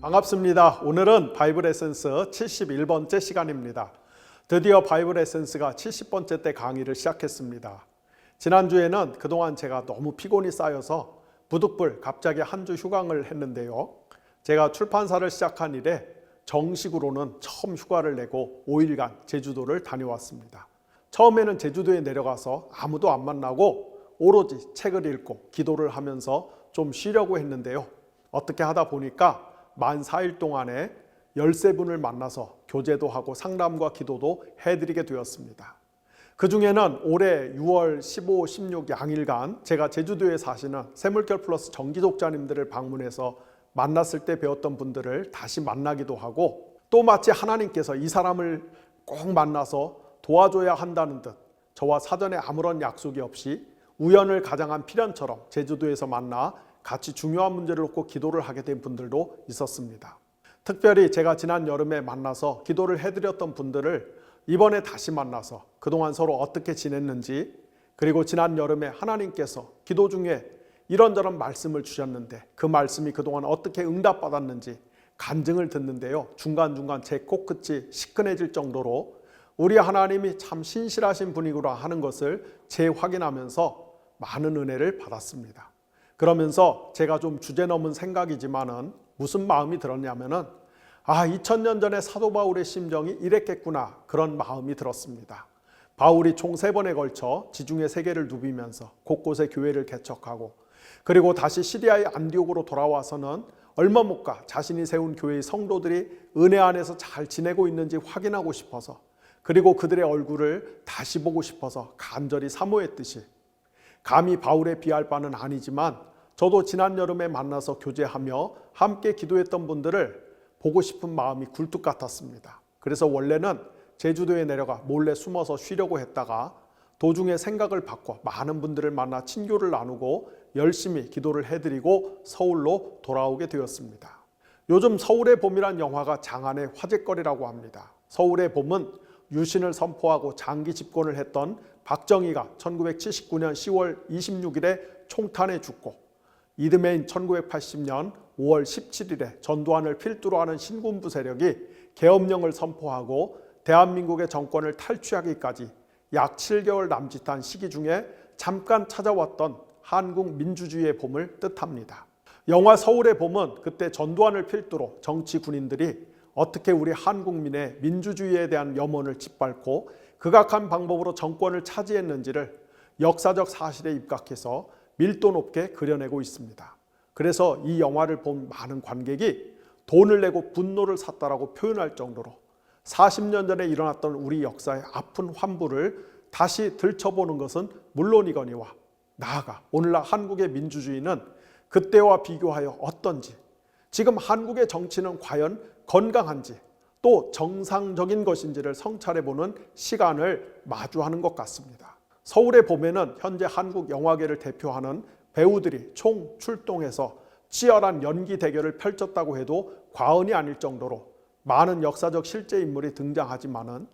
반갑습니다. 오늘은 바이블 에센스 71번째 시간입니다. 드디어 바이블 에센스가 70번째 때 강의를 시작했습니다. 지난주에는 그동안 제가 너무 피곤이 쌓여서 부득불 갑자기 한 주 휴강을 했는데요. 제가 출판사를 시작한 이래 정식으로는 처음 휴가를 내고 5일간 제주도를 다녀왔습니다. 처음에는 제주도에 내려가서 아무도 안 만나고 오로지 책을 읽고 기도를 하면서 좀 쉬려고 했는데요. 어떻게 하다 보니까 만 4일 동안에 13분을 만나서 교제도 하고 상담과 기도도 해드리게 되었습니다. 그 중에는 올해 6월 15, 16 양일간 제가 제주도에 사시는 샘물결 플러스 정기독자님들을 방문해서 만났을 때 배웠던 분들을 다시 만나기도 하고, 또 마치 하나님께서 이 사람을 꼭 만나서 도와줘야 한다는 듯 저와 사전에 아무런 약속이 없이 우연을 가장한 필연처럼 제주도에서 만나 같이 중요한 문제를 놓고 기도를 하게 된 분들도 있었습니다. 특별히 제가 지난 여름에 만나서 기도를 해드렸던 분들을 이번에 다시 만나서 그동안 서로 어떻게 지냈는지, 그리고 지난 여름에 하나님께서 기도 중에 이런저런 말씀을 주셨는데 그 말씀이 그동안 어떻게 응답받았는지 간증을 듣는데요. 중간중간 제 코끝이 시큰해질 정도로 우리 하나님이 참 신실하신 분이구나 하는 것을 재확인하면서 많은 은혜를 받았습니다. 그러면서 제가 좀 주제넘은 생각이지만은 무슨 마음이 들었냐면은 2000년 전에 사도 바울의 심정이 이랬겠구나, 그런 마음이 들었습니다. 바울이 총 3번에 걸쳐 지중해 세계를 누비면서 곳곳에 교회를 개척하고, 그리고 다시 시리아의 안디옥으로 돌아와서는 얼마 못 가 자신이 세운 교회의 성도들이 은혜 안에서 잘 지내고 있는지 확인하고 싶어서, 그리고 그들의 얼굴을 다시 보고 싶어서 간절히 사모했듯이, 감히 바울에 비할 바는 아니지만 저도 지난 여름에 만나서 교제하며 함께 기도했던 분들을 보고 싶은 마음이 굴뚝 같았습니다. 그래서 원래는 제주도에 내려가 몰래 숨어서 쉬려고 했다가 도중에 생각을 바꿔 많은 분들을 만나 친교를 나누고 열심히 기도를 해드리고 서울로 돌아오게 되었습니다. 요즘 서울의 봄이란 영화가 장안의 화제거리라고 합니다. 서울의 봄은 유신을 선포하고 장기 집권을 했던 박정희가 1979년 10월 26일에 총탄에 죽고, 이듬해인 1980년 5월 17일에 전두환을 필두로 하는 신군부 세력이 계엄령을 선포하고 대한민국의 정권을 탈취하기까지 약 7개월 남짓한 시기 중에 잠깐 찾아왔던 한국 민주주의의 봄을 뜻합니다. 영화 서울의 봄은 그때 전두환을 필두로 정치 군인들이 어떻게 우리 한국민의 민주주의에 대한 염원을 짓밟고 극악한 방법으로 정권을 차지했는지를 역사적 사실에 입각해서 밀도 높게 그려내고 있습니다. 그래서 이 영화를 본 많은 관객이 돈을 내고 분노를 샀다라고 표현할 정도로 40년 전에 일어났던 우리 역사의 아픈 환부를 다시 들춰보는 것은 물론이거니와, 나아가 오늘날 한국의 민주주의는 그때와 비교하여 어떤지, 지금 한국의 정치는 과연 건강한지, 또 정상적인 것인지를 성찰해보는 시간을 마주하는 것 같습니다. 서울의 봄에는 현재 한국 영화계를 대표하는 배우들이 총 출동해서 치열한 연기 대결을 펼쳤다고 해도 과언이 아닐 정도로 많은 역사적 실제 인물이 등장하지만은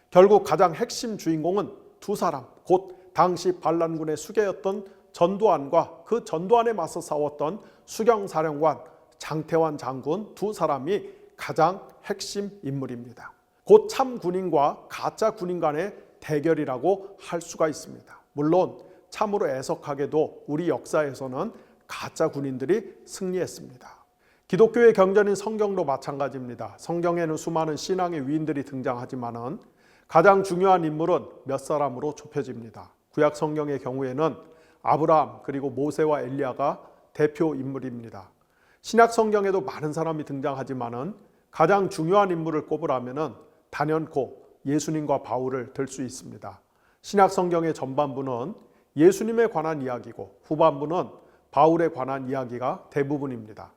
결국 가장 핵심 주인공은 두 사람, 곧 당시 반란군의 수괴였던 전두환과 그 전두환에 맞서 싸웠던 수경사령관 장태환 장군, 두 사람이 가장 핵심 인물입니다. 곧 참 군인과 가짜 군인 간의 대결이라고 할 수가 있습니다. 물론 참으로 애석하게도 우리 역사에서는 가짜 군인들이 승리했습니다. 기독교의 경전인 성경도 마찬가지입니다. 성경에는 수많은 신앙의 위인들이 등장하지만은 가장 중요한 인물은 몇 사람으로 좁혀집니다. 구약 성경의 경우에는 아브라함 그리고 모세와 엘리야가 대표 인물입니다. 신약 성경에도 많은 사람이 등장하지만은 가장 중요한 인물을 꼽으라면은 단연코 예수님과 바울을 들 수 있습니다. 신약 성경의 전반부는 예수님에 관한 이야기고 후반부는 바울에 관한 이야기가 대부분입니다.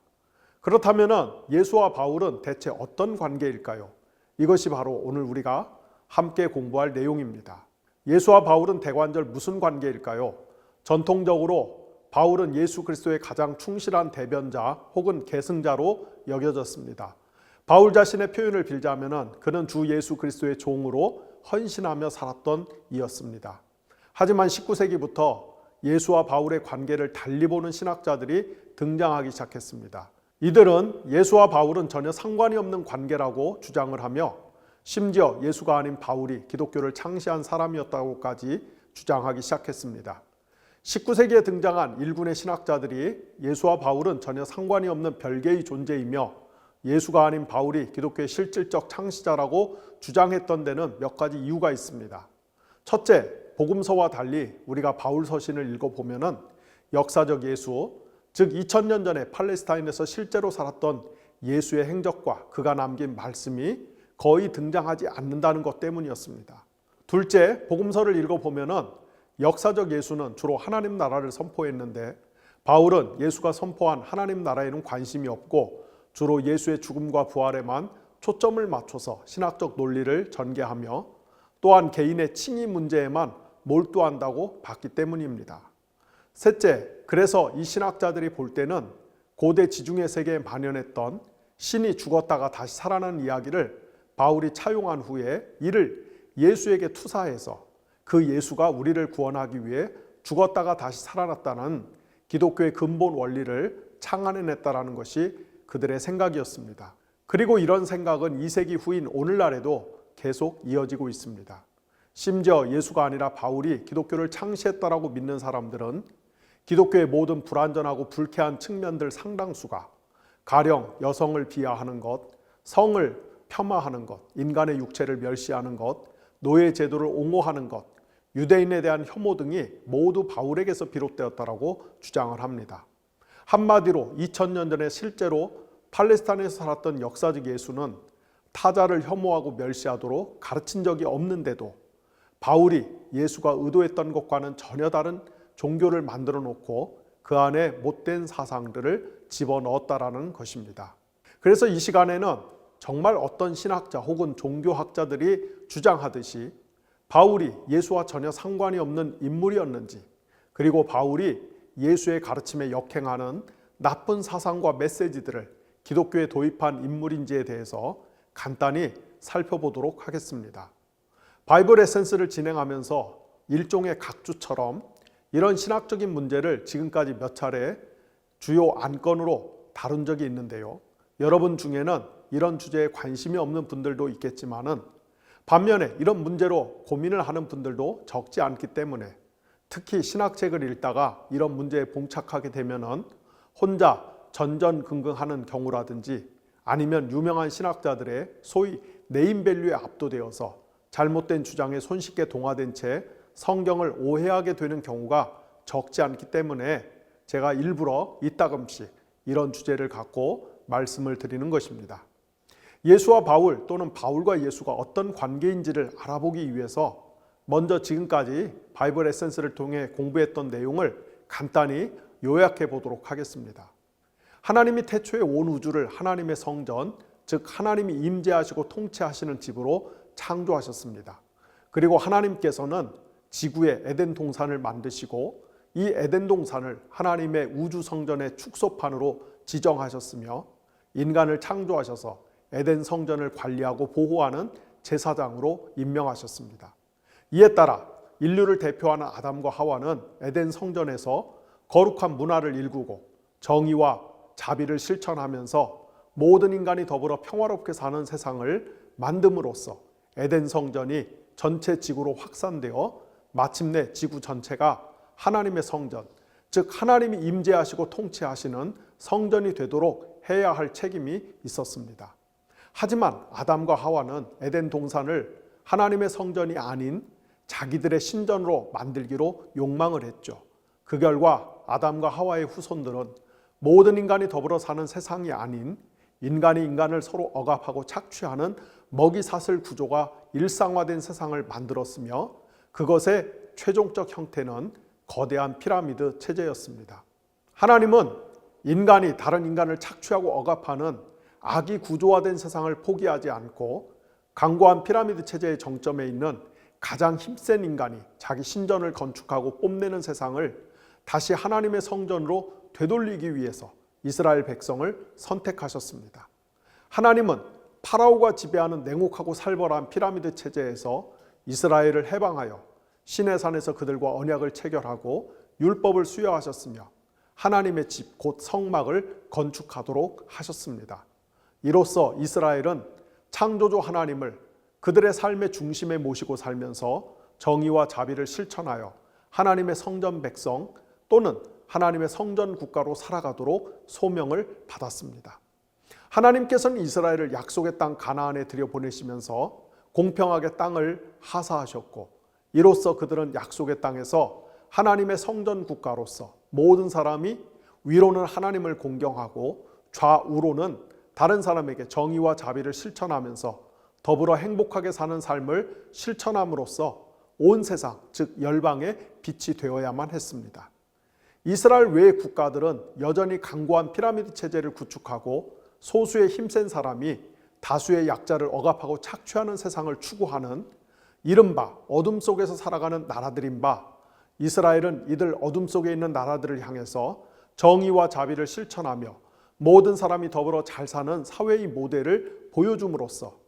그렇다면은 예수와 바울은 대체 어떤 관계일까요? 이것이 바로 오늘 우리가 함께 공부할 내용입니다. 예수와 바울은 대관절 무슨 관계일까요? 전통적으로 바울은 예수 그리스도의 가장 충실한 대변자 혹은 계승자로 여겨졌습니다. 바울 자신의 표현을 빌자면은 그는 주 예수 그리스도의 종으로 헌신하며 살았던 이였습니다. 하지만 19세기부터 예수와 바울의 관계를 달리 보는 신학자들이 등장하기 시작했습니다. 이들은 예수와 바울은 전혀 상관이 없는 관계라고 주장을 하며 심지어 예수가 아닌 바울이 기독교를 창시한 사람이었다고까지 주장하기 시작했습니다. 19세기에 등장한 일군의 신학자들이 예수와 바울은 전혀 상관이 없는 별개의 존재이며 예수가 아닌 바울이 기독교의 실질적 창시자라고 주장했던 데는 몇 가지 이유가 있습니다. 첫째, 복음서와 달리 우리가 바울 서신을 읽어보면 역사적 예수, 즉 2000년 전에 팔레스타인에서 실제로 살았던 예수의 행적과 그가 남긴 말씀이 거의 등장하지 않는다는 것 때문이었습니다. 둘째, 복음서를 읽어보면 역사적 예수는 주로 하나님 나라를 선포했는데 바울은 예수가 선포한 하나님 나라에는 관심이 없고 주로 예수의 죽음과 부활에만 초점을 맞춰서 신학적 논리를 전개하며 또한 개인의 칭의 문제에만 몰두한다고 봤기 때문입니다. 셋째, 그래서 이 신학자들이 볼 때는 고대 지중해 세계에 만연했던 신이 죽었다가 다시 살아난 이야기를 바울이 차용한 후에 이를 예수에게 투사해서 그 예수가 우리를 구원하기 위해 죽었다가 다시 살아났다는 기독교의 근본 원리를 창안해냈다는 것이 그들의 생각이었습니다. 그리고 이런 생각은 2세기 후인 오늘날에도 계속 이어지고 있습니다. 심지어 예수가 아니라 바울이 기독교를 창시했다라고 믿는 사람들은 기독교의 모든 불완전하고 불쾌한 측면들 상당수가 가령 여성을 비하하는 것, 성을 폄하하는 것, 인간의 육체를 멸시하는 것, 노예 제도를 옹호하는 것, 유대인에 대한 혐오 등이 모두 바울에게서 비롯되었다라고 주장을 합니다. 한마디로 2000년 전에 실제로 팔레스타인에서 살았던 역사적 예수는 타자를 혐오하고 멸시하도록 가르친 적이 없는데도 바울이 예수가 의도했던 것과는 전혀 다른 종교를 만들어 놓고 그 안에 못된 사상들을 집어넣었다라는 것입니다. 그래서 이 시간에는 정말 어떤 신학자 혹은 종교학자들이 주장하듯이 바울이 예수와 전혀 상관이 없는 인물이었는지, 그리고 바울이 예수의 가르침에 역행하는 나쁜 사상과 메시지들을 기독교에 도입한 인물인지에 대해서 간단히 살펴보도록 하겠습니다. 바이블 에센스를 진행하면서 일종의 각주처럼 이런 신학적인 문제를 지금까지 몇 차례 주요 안건으로 다룬 적이 있는데요. 여러분 중에는 이런 주제에 관심이 없는 분들도 있겠지만은 반면에 이런 문제로 고민을 하는 분들도 적지 않기 때문에 특히 신학책을 읽다가 이런 문제에 봉착하게 되면은 혼자 전전긍긍하는 경우라든지 아니면 유명한 신학자들의 소위 네임밸류에 압도되어서 잘못된 주장에 손쉽게 동화된 채 성경을 오해하게 되는 경우가 적지 않기 때문에 제가 일부러 이따금씩 이런 주제를 갖고 말씀을 드리는 것입니다. 예수와 바울 또는 바울과 예수가 어떤 관계인지를 알아보기 위해서 먼저 지금까지 바이블 에센스를 통해 공부했던 내용을 간단히 요약해 보도록 하겠습니다. 하나님이 태초에 온 우주를 하나님의 성전, 즉 하나님이 임재하시고 통치하시는 집으로 창조하셨습니다. 그리고 하나님께서는 지구에 에덴 동산을 만드시고 이 에덴 동산을 하나님의 우주 성전의 축소판으로 지정하셨으며 인간을 창조하셔서 에덴 성전을 관리하고 보호하는 제사장으로 임명하셨습니다. 이에 따라 인류를 대표하는 아담과 하와는 에덴 성전에서 거룩한 문화를 일구고 정의와 자비를 실천하면서 모든 인간이 더불어 평화롭게 사는 세상을 만듦으로써 에덴 성전이 전체 지구로 확산되어 마침내 지구 전체가 하나님의 성전, 즉 하나님이 임재하시고 통치하시는 성전이 되도록 해야 할 책임이 있었습니다. 하지만 아담과 하와는 에덴 동산을 하나님의 성전이 아닌 자기들의 신전으로 만들기로 욕망을 했죠. 그 결과 아담과 하와의 후손들은 모든 인간이 더불어 사는 세상이 아닌 인간이 인간을 서로 억압하고 착취하는 먹이사슬 구조가 일상화된 세상을 만들었으며 그것의 최종적 형태는 거대한 피라미드 체제였습니다. 하나님은 인간이 다른 인간을 착취하고 억압하는 악이 구조화된 세상을 포기하지 않고 강고한 피라미드 체제의 정점에 있는 가장 힘센 인간이 자기 신전을 건축하고 뽐내는 세상을 다시 하나님의 성전으로 되돌리기 위해서 이스라엘 백성을 선택하셨습니다. 하나님은 파라오가 지배하는 냉혹하고 살벌한 피라미드 체제에서 이스라엘을 해방하여 시내산에서 그들과 언약을 체결하고 율법을 수여하셨으며 하나님의 집 곧 성막을 건축하도록 하셨습니다. 이로써 이스라엘은 창조주 하나님을 그들의 삶의 중심에 모시고 살면서 정의와 자비를 실천하여 하나님의 성전 백성 또는 하나님의 성전 국가로 살아가도록 소명을 받았습니다. 하나님께서는 이스라엘을 약속의 땅 가나안에 들여보내시면서 공평하게 땅을 하사하셨고, 이로써 그들은 약속의 땅에서 하나님의 성전 국가로서 모든 사람이 위로는 하나님을 공경하고 좌우로는 다른 사람에게 정의와 자비를 실천하면서 더불어 행복하게 사는 삶을 실천함으로써 온 세상, 즉 열방의 빛이 되어야만 했습니다. 이스라엘 외의 국가들은 여전히 강고한 피라미드 체제를 구축하고 소수의 힘센 사람이 다수의 약자를 억압하고 착취하는 세상을 추구하는 이른바 어둠 속에서 살아가는 나라들인 바, 이스라엘은 이들 어둠 속에 있는 나라들을 향해서 정의와 자비를 실천하며 모든 사람이 더불어 잘 사는 사회의 모델을 보여줌으로써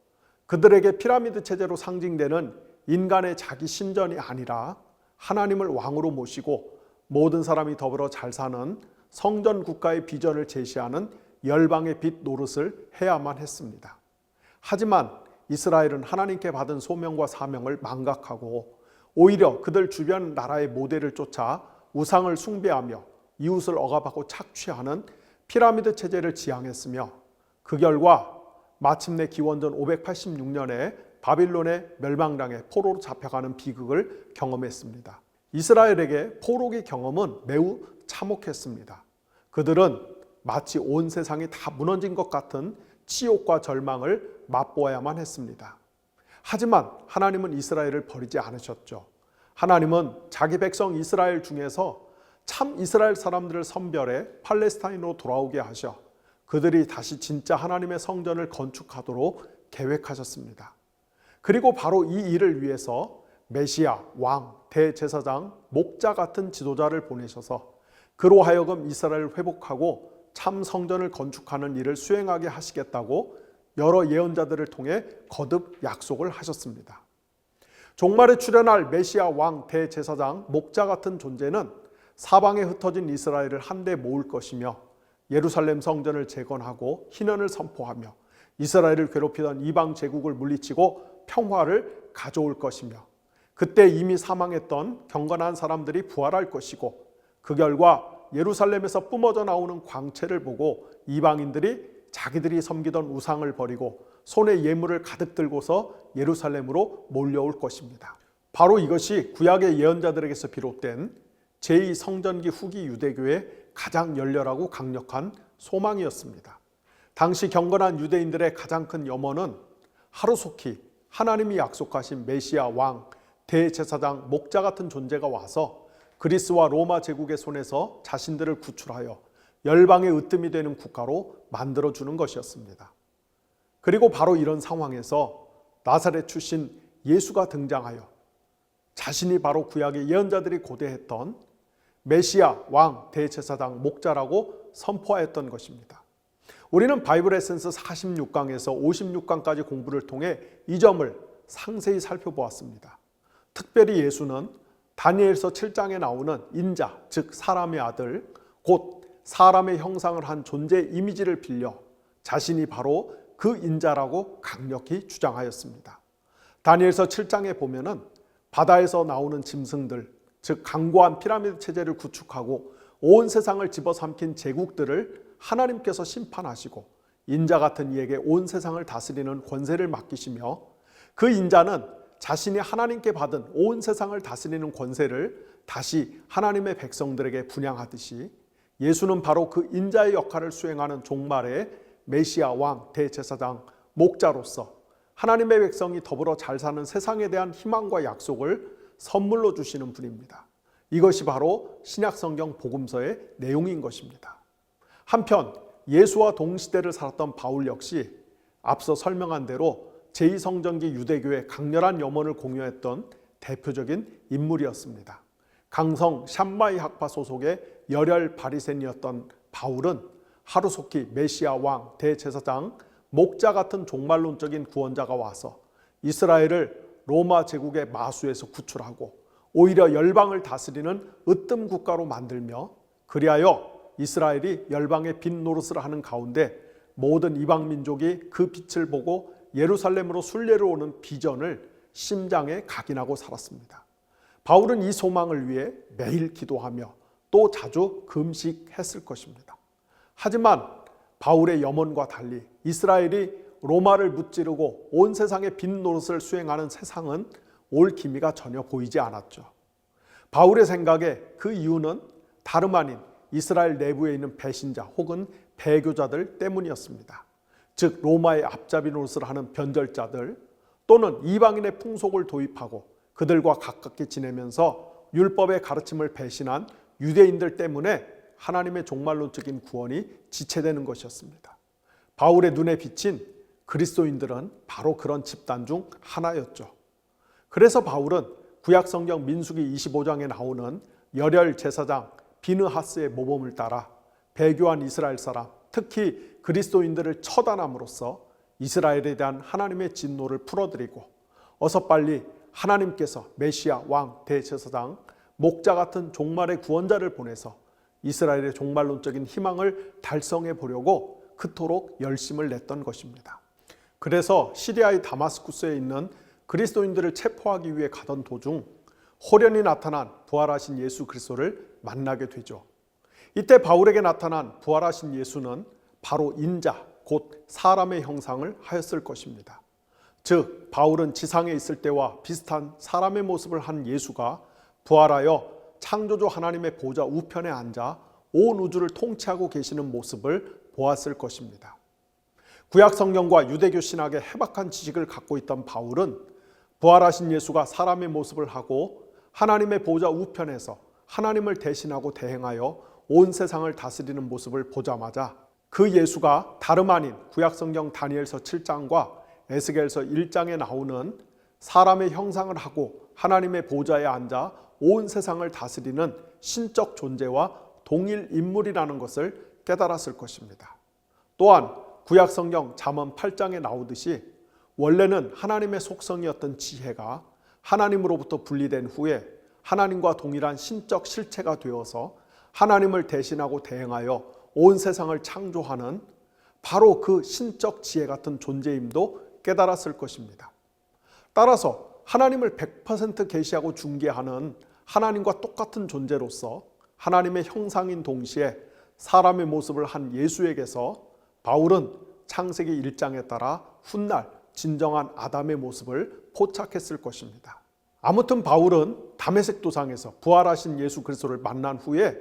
그들에게 피라미드 체제로 상징되는 인간의 자기 신전이 아니라 하나님을 왕으로 모시고 모든 사람이 더불어 잘 사는 성전 국가의 비전을 제시하는 열방의 빛 노릇을 해야만 했습니다. 하지만 이스라엘은 하나님께 받은 소명과 사명을 망각하고 오히려 그들 주변 나라의 모델을 쫓아 우상을 숭배하며 이웃을 억압하고 착취하는 피라미드 체제를 지향했으며, 그 결과 마침내 기원전 586년에 바빌론의 멸망당해 포로로 잡혀가는 비극을 경험했습니다. 이스라엘에게 포로기 경험은 매우 참혹했습니다. 그들은 마치 온 세상이 다 무너진 것 같은 치욕과 절망을 맛보아야만 했습니다. 하지만 하나님은 이스라엘을 버리지 않으셨죠. 하나님은 자기 백성 이스라엘 중에서 참 이스라엘 사람들을 선별해 팔레스타인으로 돌아오게 하셔 그들이 다시 진짜 하나님의 성전을 건축하도록 계획하셨습니다. 그리고 바로 이 일을 위해서 메시아, 왕, 대제사장, 목자 같은 지도자를 보내셔서 그로 하여금 이스라엘을 회복하고 참 성전을 건축하는 일을 수행하게 하시겠다고 여러 예언자들을 통해 거듭 약속을 하셨습니다. 종말에 출현할 메시아, 왕, 대제사장, 목자 같은 존재는 사방에 흩어진 이스라엘을 한데 모을 것이며 예루살렘 성전을 재건하고 희년을 선포하며 이스라엘을 괴롭히던 이방 제국을 물리치고 평화를 가져올 것이며, 그때 이미 사망했던 경건한 사람들이 부활할 것이고, 그 결과 예루살렘에서 뿜어져 나오는 광채를 보고 이방인들이 자기들이 섬기던 우상을 버리고 손에 예물을 가득 들고서 예루살렘으로 몰려올 것입니다. 바로 이것이 구약의 예언자들에게서 비롯된 제2성전기 후기 유대교의 가장 열렬하고 강력한 소망이었습니다. 당시 경건한 유대인들의 가장 큰 염원은 하루속히 하나님이 약속하신 메시아, 왕, 대제사장, 목자 같은 존재가 와서 그리스와 로마 제국의 손에서 자신들을 구출하여 열방의 으뜸이 되는 국가로 만들어주는 것이었습니다. 그리고 바로 이런 상황에서 나사렛 출신 예수가 등장하여 자신이 바로 구약의 예언자들이 고대했던 메시아, 왕, 대제사장, 목자라고 선포하였던 것입니다. 우리는 바이블 에센스 46강에서 56강까지 공부를 통해 이 점을 상세히 살펴보았습니다. 특별히 예수는 다니엘서 7장에 나오는 인자, 즉 사람의 아들, 곧 사람의 형상을 한 존재의 이미지를 빌려 자신이 바로 그 인자라고 강력히 주장하였습니다. 다니엘서 7장에 보면은 바다에서 나오는 짐승들, 즉 강고한 피라미드 체제를 구축하고 온 세상을 집어삼킨 제국들을 하나님께서 심판하시고 인자 같은 이에게 온 세상을 다스리는 권세를 맡기시며, 그 인자는 자신이 하나님께 받은 온 세상을 다스리는 권세를 다시 하나님의 백성들에게 분양하듯이 예수는 바로 그 인자의 역할을 수행하는 종말의 메시아, 왕, 대제사장, 목자로서 하나님의 백성이 더불어 잘 사는 세상에 대한 희망과 약속을 선물로 주시는 분입니다. 이것이 바로 신약성경 복음서의 내용인 것입니다. 한편 예수와 동시대를 살았던 바울 역시 앞서 설명한 대로 제2성전기 유대교의 강렬한 염원을 공유했던 대표적인 인물이었습니다. 강성 샴마이 학파 소속의 열혈 바리새인이었던 바울은 하루속히 메시아, 왕, 대제사장, 목자 같은 종말론적인 구원자가 와서 이스라엘을 로마 제국의 마수에서 구출하고 오히려 열방을 다스리는 으뜸 국가로 만들며, 그리하여 이스라엘이 열방의 빛 노릇을 하는 가운데 모든 이방 민족이 그 빛을 보고 예루살렘으로 순례를 오는 비전을 심장에 각인하고 살았습니다. 바울은 이 소망을 위해 매일 기도하며 또 자주 금식했을 것입니다. 하지만 바울의 염원과 달리 이스라엘이 로마를 무찌르고 온 세상의 빈 노릇을 수행하는 세상은 올 기미가 전혀 보이지 않았죠. 바울의 생각에 그 이유는 다름 아닌 이스라엘 내부에 있는 배신자 혹은 배교자들 때문이었습니다. 즉 로마의 앞잡이 노릇을 하는 변절자들 또는 이방인의 풍속을 도입하고 그들과 가깝게 지내면서 율법의 가르침을 배신한 유대인들 때문에 하나님의 종말론적인 구원이 지체되는 것이었습니다. 바울의 눈에 비친 그리스도인들은 바로 그런 집단 중 하나였죠. 그래서 바울은 구약성경 민수기 25장에 나오는 열혈 제사장 비느하스의 모범을 따라 배교한 이스라엘 사람, 특히 그리스도인들을 처단함으로써 이스라엘에 대한 하나님의 진노를 풀어드리고 어서 빨리 하나님께서 메시아, 왕, 대제사장, 목자 같은 종말의 구원자를 보내서 이스라엘의 종말론적인 희망을 달성해 보려고 그토록 열심을 냈던 것입니다. 그래서 시리아의 다마스쿠스에 있는 그리스도인들을 체포하기 위해 가던 도중 호련히 나타난 부활하신 예수 그리스도를 만나게 되죠. 이때 바울에게 나타난 부활하신 예수는 바로 인자, 곧 사람의 형상을 하였을 것입니다. 즉 바울은 지상에 있을 때와 비슷한 사람의 모습을 한 예수가 부활하여 창조주 하나님의 보좌 우편에 앉아 온 우주를 통치하고 계시는 모습을 보았을 것입니다. 구약 성경과 유대교 신학의 해박한 지식을 갖고 있던 바울은 부활하신 예수가 사람의 모습을 하고 하나님의 보좌 우편에서 하나님을 대신하고 대행하여 온 세상을 다스리는 모습을 보자마자 그 예수가 다름 아닌 구약 성경 다니엘서 7장과 에스겔서 1장에 나오는 사람의 형상을 하고 하나님의 보좌에 앉아 온 세상을 다스리는 신적 존재와 동일 인물이라는 것을 깨달았을 것입니다. 또한 구약 성경 잠언 8장에 나오듯이 원래는 하나님의 속성이었던 지혜가 하나님으로부터 분리된 후에 하나님과 동일한 신적 실체가 되어서 하나님을 대신하고 대행하여 온 세상을 창조하는 바로 그 신적 지혜 같은 존재임도 깨달았을 것입니다. 따라서 하나님을 100% 계시하고 중개하는 하나님과 똑같은 존재로서 하나님의 형상인 동시에 사람의 모습을 한 예수에게서 바울은 창세기 1장에 따라 훗날 진정한 아담의 모습을 포착했을 것입니다. 아무튼 바울은 다메섹 도상에서 부활하신 예수 그리스도를 만난 후에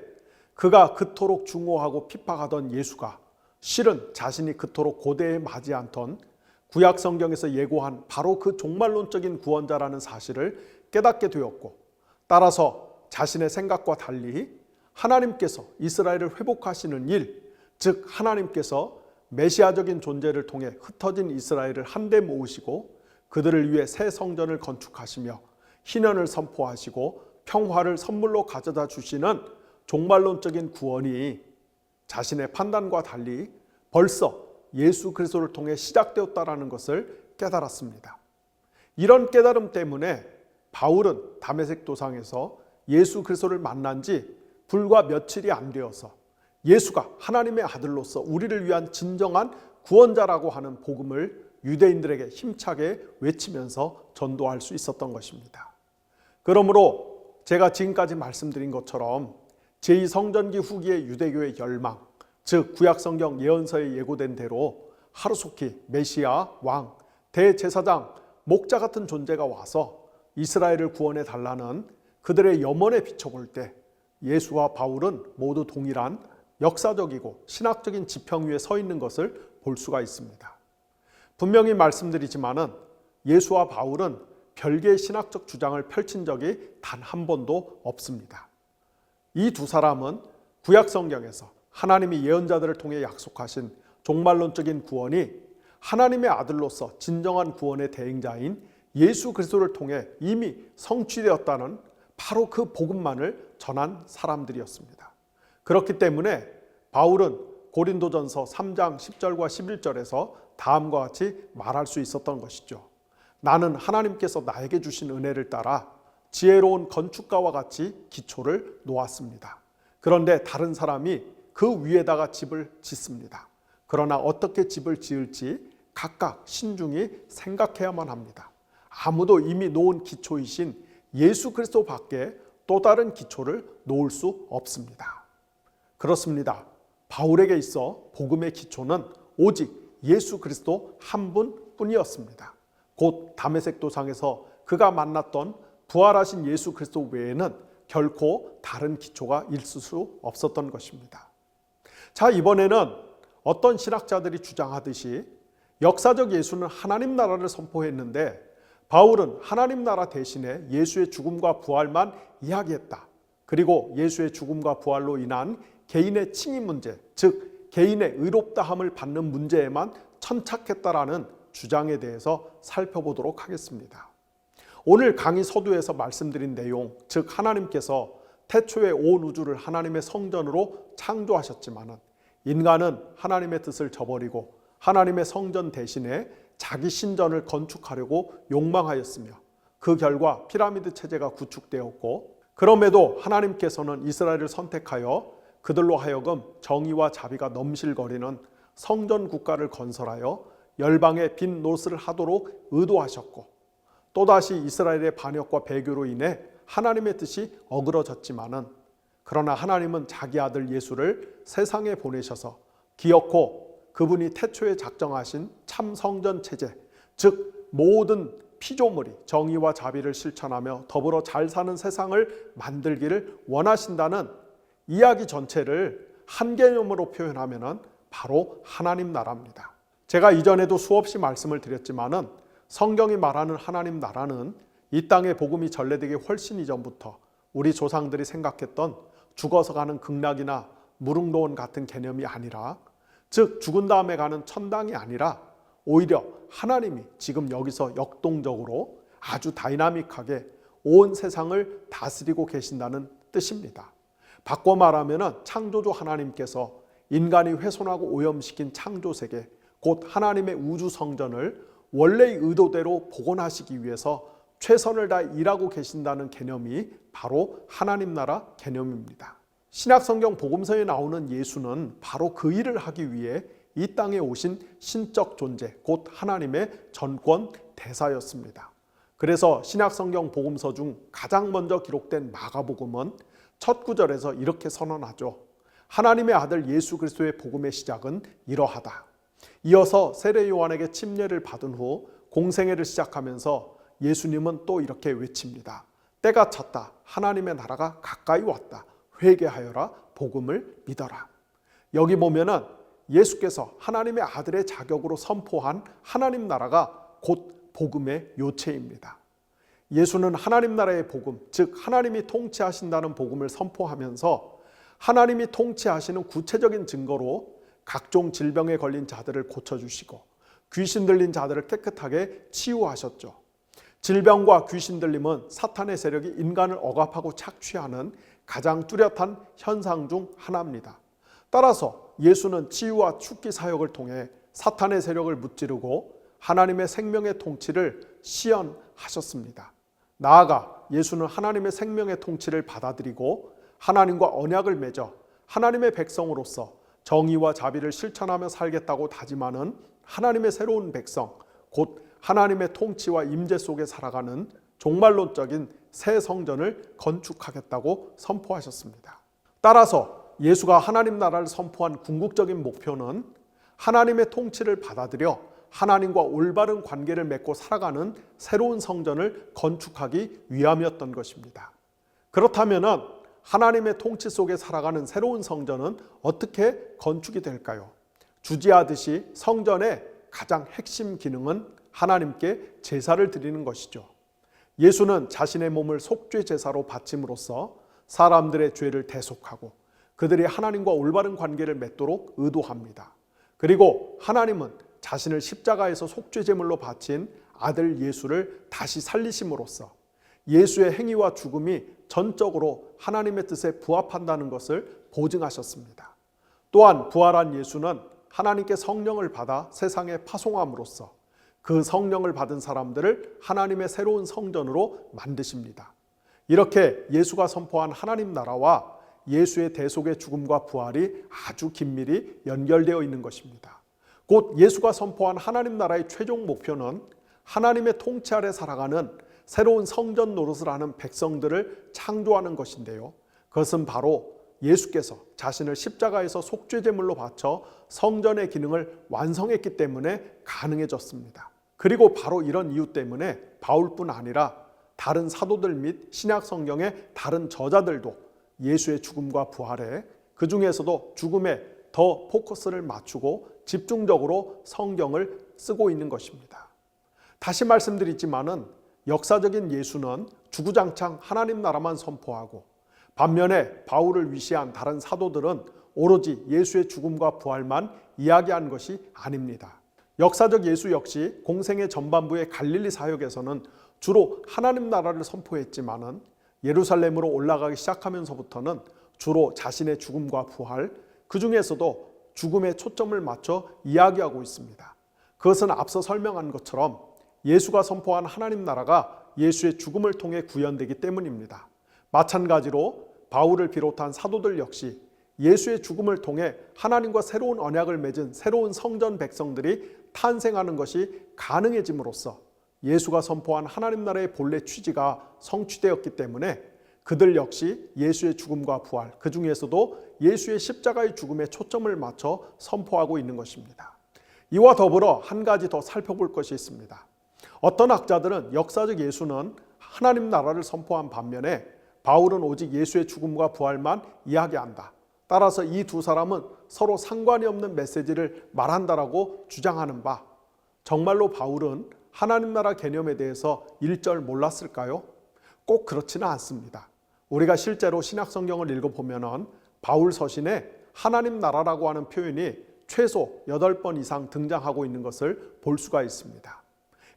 그가 그토록 중호하고 핍박하던 예수가 실은 자신이 그토록 고대에 맞지 않던 구약 성경에서 예고한 바로 그 종말론적인 구원자라는 사실을 깨닫게 되었고 따라서 자신의 생각과 달리 하나님께서 이스라엘을 회복하시는 일, 즉 하나님께서 메시아적인 존재를 통해 흩어진 이스라엘을 한데 모으시고 그들을 위해 새 성전을 건축하시며 희년을 선포하시고 평화를 선물로 가져다 주시는 종말론적인 구원이 자신의 판단과 달리 벌써 예수 그리스도를 통해 시작되었다라는 것을 깨달았습니다. 이런 깨달음 때문에 바울은 다메섹 도상에서 예수 그리스도를 만난 지 불과 며칠이 안 되어서 예수가 하나님의 아들로서 우리를 위한 진정한 구원자라고 하는 복음을 유대인들에게 힘차게 외치면서 전도할 수 있었던 것입니다. 그러므로 제가 지금까지 말씀드린 것처럼 제2성전기 후기의 유대교의 열망, 즉 구약성경 예언서에 예고된 대로 하루속히 메시아, 왕, 대제사장, 목자 같은 존재가 와서 이스라엘을 구원해 달라는 그들의 염원에 비춰볼 때 예수와 바울은 모두 동일한 역사적이고 신학적인 지평 위에 서 있는 것을 볼 수가 있습니다. 분명히 말씀드리지만은 예수와 바울은 별개의 신학적 주장을 펼친 적이 단 한 번도 없습니다. 이 두 사람은 구약 성경에서 하나님이 예언자들을 통해 약속하신 종말론적인 구원이 하나님의 아들로서 진정한 구원의 대행자인 예수 그리스도를 통해 이미 성취되었다는 바로 그 복음만을 전한 사람들이었습니다. 그렇기 때문에 바울은 고린도전서 3장 10절과 11절에서 다음과 같이 말할 수 있었던 것이죠. 나는 하나님께서 나에게 주신 은혜를 따라 지혜로운 건축가와 같이 기초를 놓았습니다. 그런데 다른 사람이 그 위에다가 집을 짓습니다. 그러나 어떻게 집을 지을지 각각 신중히 생각해야만 합니다. 아무도 이미 놓은 기초이신 예수 그리스도 밖에 또 다른 기초를 놓을 수 없습니다. 그렇습니다. 바울에게 있어 복음의 기초는 오직 예수 그리스도 한 분뿐이었습니다. 곧 다메섹 도상에서 그가 만났던 부활하신 예수 그리스도 외에는 결코 다른 기초가 있을 수 없었던 것입니다. 자, 이번에는 어떤 신학자들이 주장하듯이 역사적 예수는 하나님 나라를 선포했는데 바울은 하나님 나라 대신에 예수의 죽음과 부활만 이야기했다. 그리고 예수의 죽음과 부활로 인한 개인의 칭의 문제, 즉 개인의 의롭다함을 받는 문제에만 천착했다라는 주장에 대해서 살펴보도록 하겠습니다. 오늘 강의 서두에서 말씀드린 내용, 즉 하나님께서 태초에 온 우주를 하나님의 성전으로 창조하셨지만 인간은 하나님의 뜻을 저버리고 하나님의 성전 대신에 자기 신전을 건축하려고 욕망하였으며 그 결과 피라미드 체제가 구축되었고, 그럼에도 하나님께서는 이스라엘을 선택하여 그들로 하여금 정의와 자비가 넘실거리는 성전 국가를 건설하여 열방의 빈 노릇을 하도록 의도하셨고, 또다시 이스라엘의 반역과 배교로 인해 하나님의 뜻이 어그러졌지만은 그러나 하나님은 자기 아들 예수를 세상에 보내셔서 기어코 그분이 태초에 작정하신 참 성전 체제, 즉 모든 피조물이 정의와 자비를 실천하며 더불어 잘 사는 세상을 만들기를 원하신다는 이야기 전체를 한 개념으로 표현하면 바로 하나님 나라입니다. 제가 이전에도 수없이 말씀을 드렸지만은 성경이 말하는 하나님 나라는 이 땅에 복음이 전래되기 훨씬 이전부터 우리 조상들이 생각했던 죽어서 가는 극락이나 무릉도원 같은 개념이 아니라, 즉 죽은 다음에 가는 천당이 아니라 오히려 하나님이 지금 여기서 역동적으로 아주 다이나믹하게 온 세상을 다스리고 계신다는 뜻입니다. 바꿔 말하면 창조주 하나님께서 인간이 훼손하고 오염시킨 창조세계, 곧 하나님의 우주 성전을 원래의 의도대로 복원하시기 위해서 최선을 다해 일하고 계신다는 개념이 바로 하나님 나라 개념입니다. 신약성경 복음서에 나오는 예수는 바로 그 일을 하기 위해 이 땅에 오신 신적 존재, 곧 하나님의 전권 대사였습니다. 그래서 신약성경 복음서 중 가장 먼저 기록된 마가복음은 첫 구절에서 이렇게 선언하죠. 하나님의 아들 예수 그리스도의 복음의 시작은 이러하다. 이어서 세례 요한에게 침례를 받은 후 공생애를 시작하면서 예수님은 또 이렇게 외칩니다. 때가 찼다. 하나님의 나라가 가까이 왔다. 회개하여라. 복음을 믿어라. 여기 보면은 예수께서 하나님의 아들의 자격으로 선포한 하나님 나라가 곧 복음의 요체입니다. 예수는 하나님 나라의 복음, 즉 하나님이 통치하신다는 복음을 선포하면서 하나님이 통치하시는 구체적인 증거로 각종 질병에 걸린 자들을 고쳐주시고 귀신 들린 자들을 깨끗하게 치유하셨죠. 질병과 귀신 들림은 사탄의 세력이 인간을 억압하고 착취하는 가장 뚜렷한 현상 중 하나입니다. 따라서 예수는 치유와 축기 사역을 통해 사탄의 세력을 무찌르고 하나님의 생명의 통치를 시연하셨습니다. 나아가 예수는 하나님의 생명의 통치를 받아들이고 하나님과 언약을 맺어 하나님의 백성으로서 정의와 자비를 실천하며 살겠다고 다짐하는 하나님의 새로운 백성, 곧 하나님의 통치와 임재 속에 살아가는 종말론적인 새 성전을 건축하겠다고 선포하셨습니다. 따라서 예수가 하나님 나라를 선포한 궁극적인 목표는 하나님의 통치를 받아들여 하나님과 올바른 관계를 맺고 살아가는 새로운 성전을 건축하기 위함이었던 것입니다. 그렇다면 하나님의 통치 속에 살아가는 새로운 성전은 어떻게 건축이 될까요? 주지하듯이 성전의 가장 핵심 기능은 하나님께 제사를 드리는 것이죠. 예수는 자신의 몸을 속죄 제사로 바침으로써 사람들의 죄를 대속하고 그들이 하나님과 올바른 관계를 맺도록 의도합니다. 그리고 하나님은 자신을 십자가에서 속죄 제물로 바친 아들 예수를 다시 살리심으로써 예수의 행위와 죽음이 전적으로 하나님의 뜻에 부합한다는 것을 보증하셨습니다. 또한 부활한 예수는 하나님께 성령을 받아 세상에 파송함으로써 그 성령을 받은 사람들을 하나님의 새로운 성전으로 만드십니다. 이렇게 예수가 선포한 하나님 나라와 예수의 대속의 죽음과 부활이 아주 긴밀히 연결되어 있는 것입니다. 곧 예수가 선포한 하나님 나라의 최종 목표는 하나님의 통치 아래 살아가는 새로운 성전 노릇을 하는 백성들을 창조하는 것인데요. 그것은 바로 예수께서 자신을 십자가에서 속죄제물로 바쳐 성전의 기능을 완성했기 때문에 가능해졌습니다. 그리고 바로 이런 이유 때문에 바울뿐 아니라 다른 사도들 및 신약 성경의 다른 저자들도 예수의 죽음과 부활에, 그 중에서도 죽음에 더 포커스를 맞추고 집중적으로 성경을 쓰고 있는 것입니다. 다시 말씀드리지만은 역사적인 예수는 주구장창 하나님 나라만 선포하고, 반면에 바울을 위시한 다른 사도들은 오로지 예수의 죽음과 부활만 이야기한 것이 아닙니다. 역사적 예수 역시 공생의 전반부의 갈릴리 사역에서는 주로 하나님 나라를 선포했지만은 예루살렘으로 올라가기 시작하면서부터는 주로 자신의 죽음과 부활, 그 중에서도 죽음에 초점을 맞춰 이야기하고 있습니다. 그것은 앞서 설명한 것처럼 예수가 선포한 하나님 나라가 예수의 죽음을 통해 구현되기 때문입니다. 마찬가지로 바울을 비롯한 사도들 역시 예수의 죽음을 통해 하나님과 새로운 언약을 맺은 새로운 성전 백성들이 탄생하는 것이 가능해짐으로써 예수가 선포한 하나님 나라의 본래 취지가 성취되었기 때문에 그들 역시 예수의 죽음과 부활, 그 중에서도 예수의 십자가의 죽음에 초점을 맞춰 선포하고 있는 것입니다. 이와 더불어 한 가지 더 살펴볼 것이 있습니다. 어떤 학자들은 역사적 예수는 하나님 나라를 선포한 반면에 바울은 오직 예수의 죽음과 부활만 이야기한다. 따라서 이 두 사람은 서로 상관이 없는 메시지를 말한다라고 주장하는 바, 정말로 바울은 하나님 나라 개념에 대해서 일절 몰랐을까요? 꼭 그렇지는 않습니다. 우리가 실제로 신약 성경을 읽어보면 바울 서신에 하나님 나라라고 하는 표현이 최소 8번 이상 등장하고 있는 것을 볼 수가 있습니다.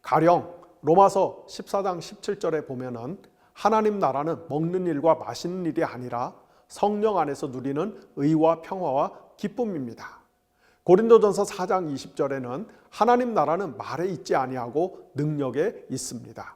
가령 로마서 14장 17절에 보면 하나님 나라는 먹는 일과 마시는 일이 아니라 성령 안에서 누리는 의와 평화와 기쁨입니다. 고린도전서 4장 20절에는 하나님 나라는 말에 있지 아니하고 능력에 있습니다.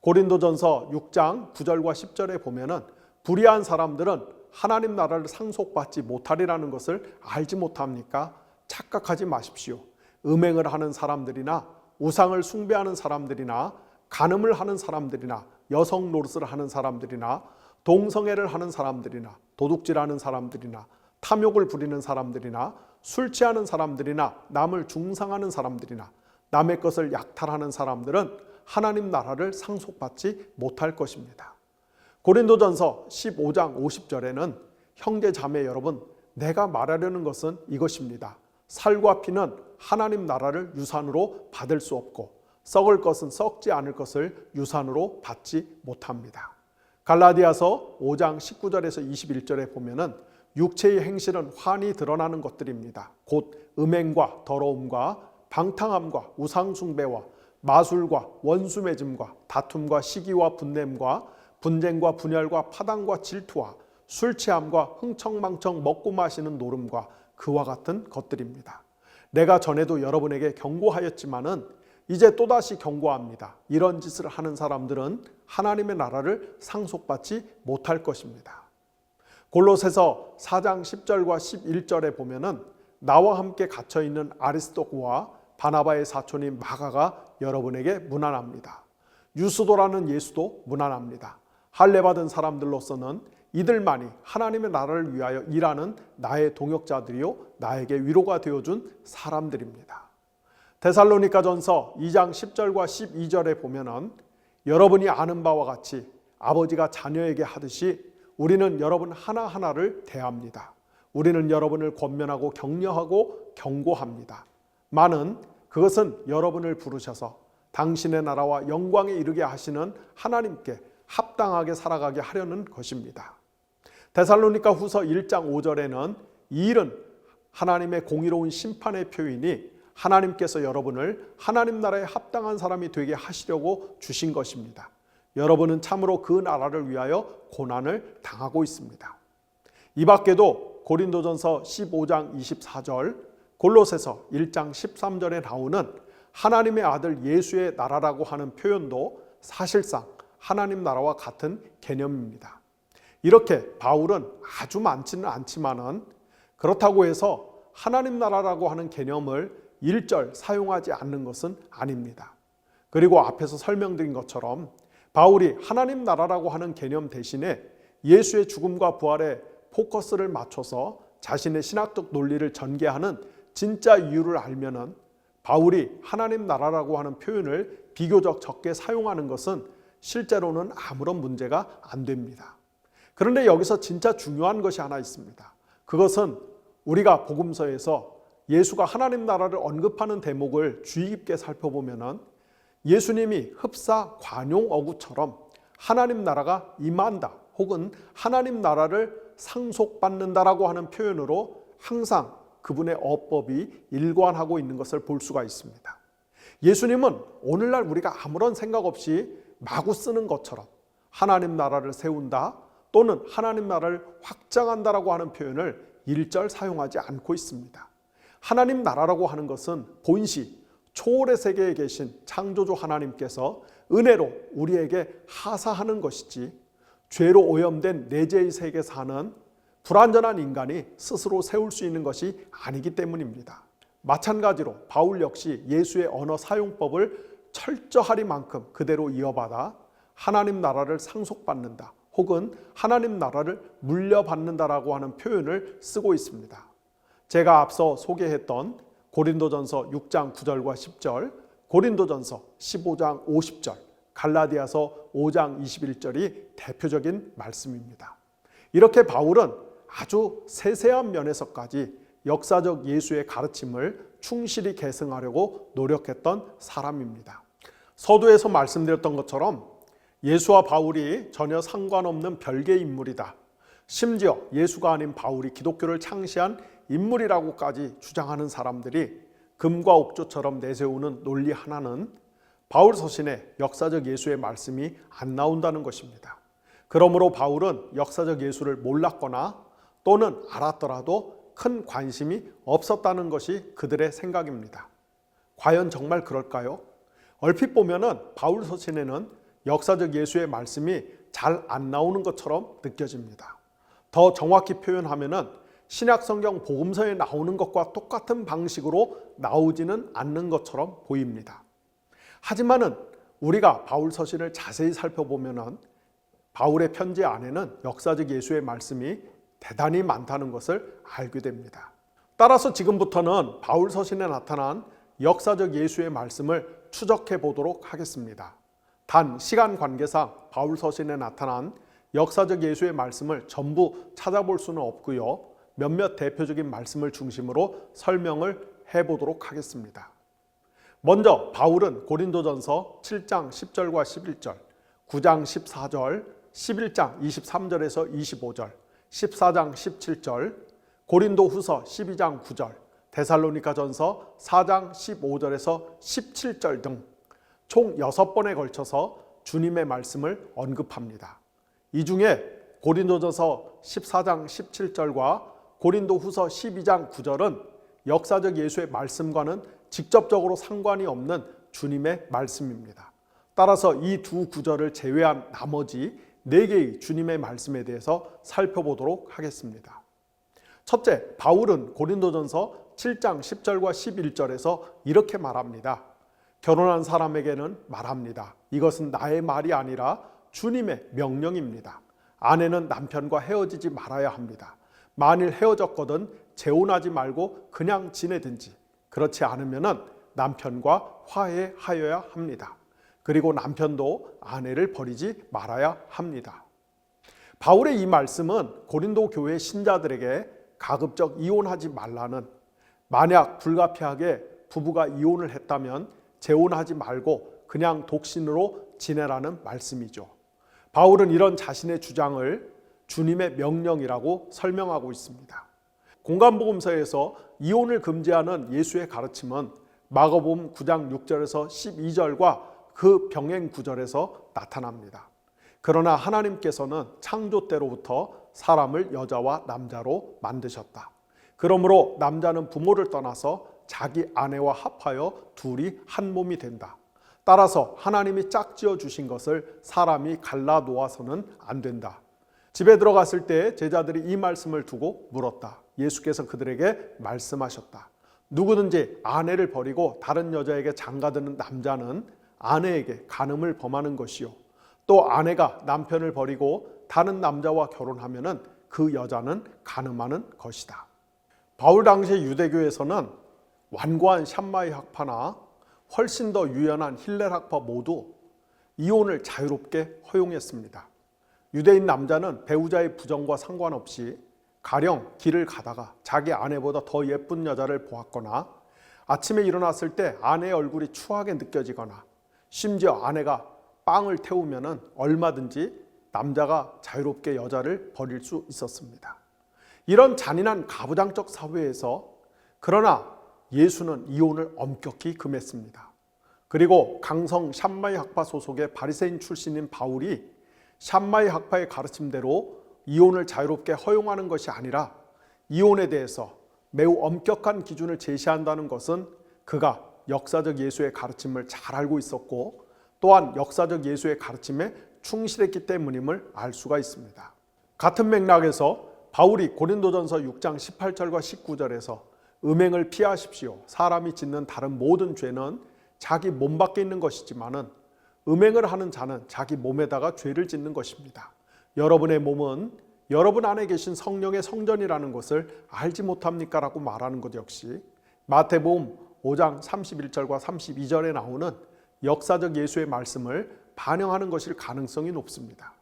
고린도전서 6장 9절과 10절에 보면 불의한 사람들은 하나님 나라를 상속받지 못하리라는 것을 알지 못합니까? 착각하지 마십시오. 음행을 하는 사람들이나 우상을 숭배하는 사람들이나 간음을 하는 사람들이나 여성 노릇을 하는 사람들이나 동성애를 하는 사람들이나 도둑질하는 사람들이나 탐욕을 부리는 사람들이나 술 취하는 사람들이나 남을 중상하는 사람들이나 남의 것을 약탈하는 사람들은 하나님 나라를 상속받지 못할 것입니다. 고린도전서 15장 50절에는 형제 자매 여러분, 내가 말하려는 것은 이것입니다. 살과 피는 하나님 나라를 유산으로 받을 수 없고 썩을 것은 썩지 않을 것을 유산으로 받지 못합니다. 갈라디아서 5장 19절에서 21절에 보면은 육체의 행실은 환히 드러나는 것들입니다. 곧 음행과 더러움과 방탕함과 우상숭배와 마술과 원수맺음과 다툼과 시기와 분냄과 분쟁과 분열과 파당과 질투와 술취함과 흥청망청 먹고 마시는 노름과 그와 같은 것들입니다. 내가 전에도 여러분에게 경고하였지만은 이제 또다시 경고합니다. 이런 짓을 하는 사람들은 하나님의 나라를 상속받지 못할 것입니다. 골로새서 4장 10절과 11절에 보면은 나와 함께 갇혀 있는 아리스토크와 바나바의 사촌인 마가가 여러분에게 문안합니다. 유스도라는 예수도 문안합니다. 할례 받은 사람들로서는 이들만이 하나님의 나라를 위하여 일하는 나의 동역자들이요 나에게 위로가 되어준 사람들입니다. 데살로니가전서 2장 10절과 12절에 보면은 여러분이 아는 바와 같이 아버지가 자녀에게 하듯이 우리는 여러분 하나하나를 대합니다. 우리는 여러분을 권면하고 격려하고 경고합니다. 많은 그것은 여러분을 부르셔서 당신의 나라와 영광에 이르게 하시는 하나님께 합당하게 살아가게 하려는 것입니다. 데살로니가 후서 1장 5절에는 이 일은 하나님의 공의로운 심판의 표현이 하나님께서 여러분을 하나님 나라에 합당한 사람이 되게 하시려고 주신 것입니다. 여러분은 참으로 그 나라를 위하여 고난을 당하고 있습니다. 이 밖에도 고린도전서 15장 24절, 골로새서 1장 13절에 나오는 하나님의 아들 예수의 나라라고 하는 표현도 사실상 하나님 나라와 같은 개념입니다. 이렇게 바울은 아주 많지는 않지만은 그렇다고 해서 하나님 나라라고 하는 개념을 일절 사용하지 않는 것은 아닙니다. 그리고 앞에서 설명드린 것처럼 바울이 하나님 나라라고 하는 개념 대신에 예수의 죽음과 부활에 포커스를 맞춰서 자신의 신학적 논리를 전개하는 진짜 이유를 알면은 바울이 하나님 나라라고 하는 표현을 비교적 적게 사용하는 것은 실제로는 아무런 문제가 안 됩니다. 그런데 여기서 진짜 중요한 것이 하나 있습니다. 그것은 우리가 복음서에서 예수가 하나님 나라를 언급하는 대목을 주의 깊게 살펴보면은 예수님이 흡사 관용 어구처럼 하나님 나라가 임한다 혹은 하나님 나라를 상속받는다라고 하는 표현으로 항상 그분의 어법이 일관하고 있는 것을 볼 수가 있습니다. 예수님은 오늘날 우리가 아무런 생각 없이 마구 쓰는 것처럼 하나님 나라를 세운다 또는 하나님 나라를 확장한다라고 하는 표현을 일절 사용하지 않고 있습니다. 하나님 나라라고 하는 것은 본시 초월의 세계에 계신 창조주 하나님께서 은혜로 우리에게 하사하는 것이지 죄로 오염된 내재의 세계에 사는 불완전한 인간이 스스로 세울 수 있는 것이 아니기 때문입니다. 마찬가지로 바울 역시 예수의 언어 사용법을 철저하리만큼 그대로 이어받아 하나님 나라를 상속받는다 혹은 하나님 나라를 물려받는다라고 하는 표현을 쓰고 있습니다. 제가 앞서 소개했던 고린도전서 6장 9절과 10절, 고린도전서 15장 50절, 갈라디아서 5장 21절이 대표적인 말씀입니다. 이렇게 바울은 아주 세세한 면에서까지 역사적 예수의 가르침을 충실히 계승하려고 노력했던 사람입니다. 서두에서 말씀드렸던 것처럼 예수와 바울이 전혀 상관없는 별개의 인물이다. 심지어 예수가 아닌 바울이 기독교를 창시한 인물이라고까지 주장하는 사람들이 금과 옥조처럼 내세우는 논리 하나는 바울 서신에 역사적 예수의 말씀이 안 나온다는 것입니다. 그러므로 바울은 역사적 예수를 몰랐거나 또는 알았더라도 큰 관심이 없었다는 것이 그들의 생각입니다. 과연 정말 그럴까요? 얼핏 보면은 바울 서신에는 역사적 예수의 말씀이 잘 안 나오는 것처럼 느껴집니다. 더 정확히 표현하면은 신약 성경 복음서에 나오는 것과 똑같은 방식으로 나오지는 않는 것처럼 보입니다. 하지만은 우리가 바울 서신을 자세히 살펴보면은 바울의 편지 안에는 역사적 예수의 말씀이 대단히 많다는 것을 알게 됩니다. 따라서 지금부터는 바울 서신에 나타난 역사적 예수의 말씀을 추적해 보도록 하겠습니다. 단 시간 관계상 바울 서신에 나타난 역사적 예수의 말씀을 전부 찾아볼 수는 없고요. 몇몇 대표적인 말씀을 중심으로 설명을 해보도록 하겠습니다. 먼저 바울은 고린도전서 7장 10절과 11절, 9장 14절, 11장 23절에서 25절, 14장 17절, 고린도후서 12장 9절, 데살로니가전서 4장 15절에서 17절 등 총 6번에 걸쳐서 주님의 말씀을 언급합니다. 이 중에 고린도전서 14장 17절과 고린도후서 12장 9절은 역사적 예수의 말씀과는 직접적으로 상관이 없는 주님의 말씀입니다. 따라서 이 두 구절을 제외한 나머지 4개의 주님의 말씀에 대해서 살펴보도록 하겠습니다. 첫째, 바울은 고린도전서 7장 10절과 11절에서 이렇게 말합니다. 결혼한 사람에게는 말합니다. 이것은 나의 말이 아니라 주님의 명령입니다. 아내는 남편과 헤어지지 말아야 합니다. 만일 헤어졌거든 재혼하지 말고 그냥 지내든지 그렇지 않으면 남편과 화해하여야 합니다. 그리고 남편도 아내를 버리지 말아야 합니다. 바울의 이 말씀은 고린도 교회 신자들에게 가급적 이혼하지 말라는, 만약 불가피하게 부부가 이혼을 했다면 재혼하지 말고 그냥 독신으로 지내라는 말씀이죠. 바울은 이런 자신의 주장을 주님의 명령이라고 설명하고 있습니다. 공간복음서에서 이혼을 금지하는 예수의 가르침은 마가복음 9장 6절에서 12절과 그 병행 구절에서 나타납니다. 그러나 하나님께서는 창조 때로부터 사람을 여자와 남자로 만드셨다. 그러므로 남자는 부모를 떠나서 자기 아내와 합하여 둘이 한 몸이 된다. 따라서 하나님이 짝지어 주신 것을 사람이 갈라 놓아서는 안 된다. 집에 들어갔을 때 제자들이 이 말씀을 두고 물었다. 예수께서 그들에게 말씀하셨다. 누구든지 아내를 버리고 다른 여자에게 장가드는 남자는 아내에게 간음을 범하는 것이요. 또 아내가 남편을 버리고 다른 남자와 결혼하면은 그 여자는 간음하는 것이다. 바울 당시 유대교에서는 완고한 샴마이 학파나 훨씬 더 유연한 힐렐 학파 모두 이혼을 자유롭게 허용했습니다. 유대인 남자는 배우자의 부정과 상관없이 가령 길을 가다가 자기 아내보다 더 예쁜 여자를 보았거나 아침에 일어났을 때 아내의 얼굴이 추하게 느껴지거나 심지어 아내가 빵을 태우면 얼마든지 남자가 자유롭게 여자를 버릴 수 있었습니다. 이런 잔인한 가부장적 사회에서 그러나 예수는 이혼을 엄격히 금했습니다. 그리고 강성 샴마이 학파 소속의 바리새인 출신인 바울이 샴마이 학파의 가르침대로 이혼을 자유롭게 허용하는 것이 아니라 이혼에 대해서 매우 엄격한 기준을 제시한다는 것은 그가 역사적 예수의 가르침을 잘 알고 있었고 또한 역사적 예수의 가르침에 충실했기 때문임을 알 수가 있습니다. 같은 맥락에서 바울이 고린도전서 6장 18절과 19절에서 음행을 피하십시오. 사람이 짓는 다른 모든 죄는 자기 몸 밖에 있는 것이지만은 음행을 하는 자는 자기 몸에다가 죄를 짓는 것입니다. 여러분의 몸은 여러분 안에 계신 성령의 성전이라는 것을 알지 못합니까? 라고 말하는 것 역시 마태복음 5장 31절과 32절에 나오는 역사적 예수의 말씀을 반영하는 것일 가능성이 높습니다.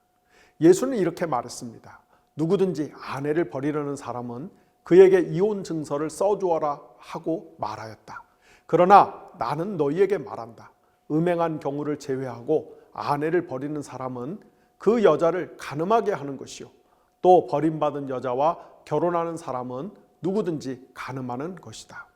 예수는 이렇게 말했습니다. 누구든지 아내를 버리려는 사람은 그에게 이혼 증서를 써주어라 하고 말하였다. 그러나 나는 너희에게 말한다. 음행한 경우를 제외하고 아내를 버리는 사람은 그 여자를 간음하게 하는 것이요. 또 버림받은 여자와 결혼하는 사람은 누구든지 간음하는 것이다.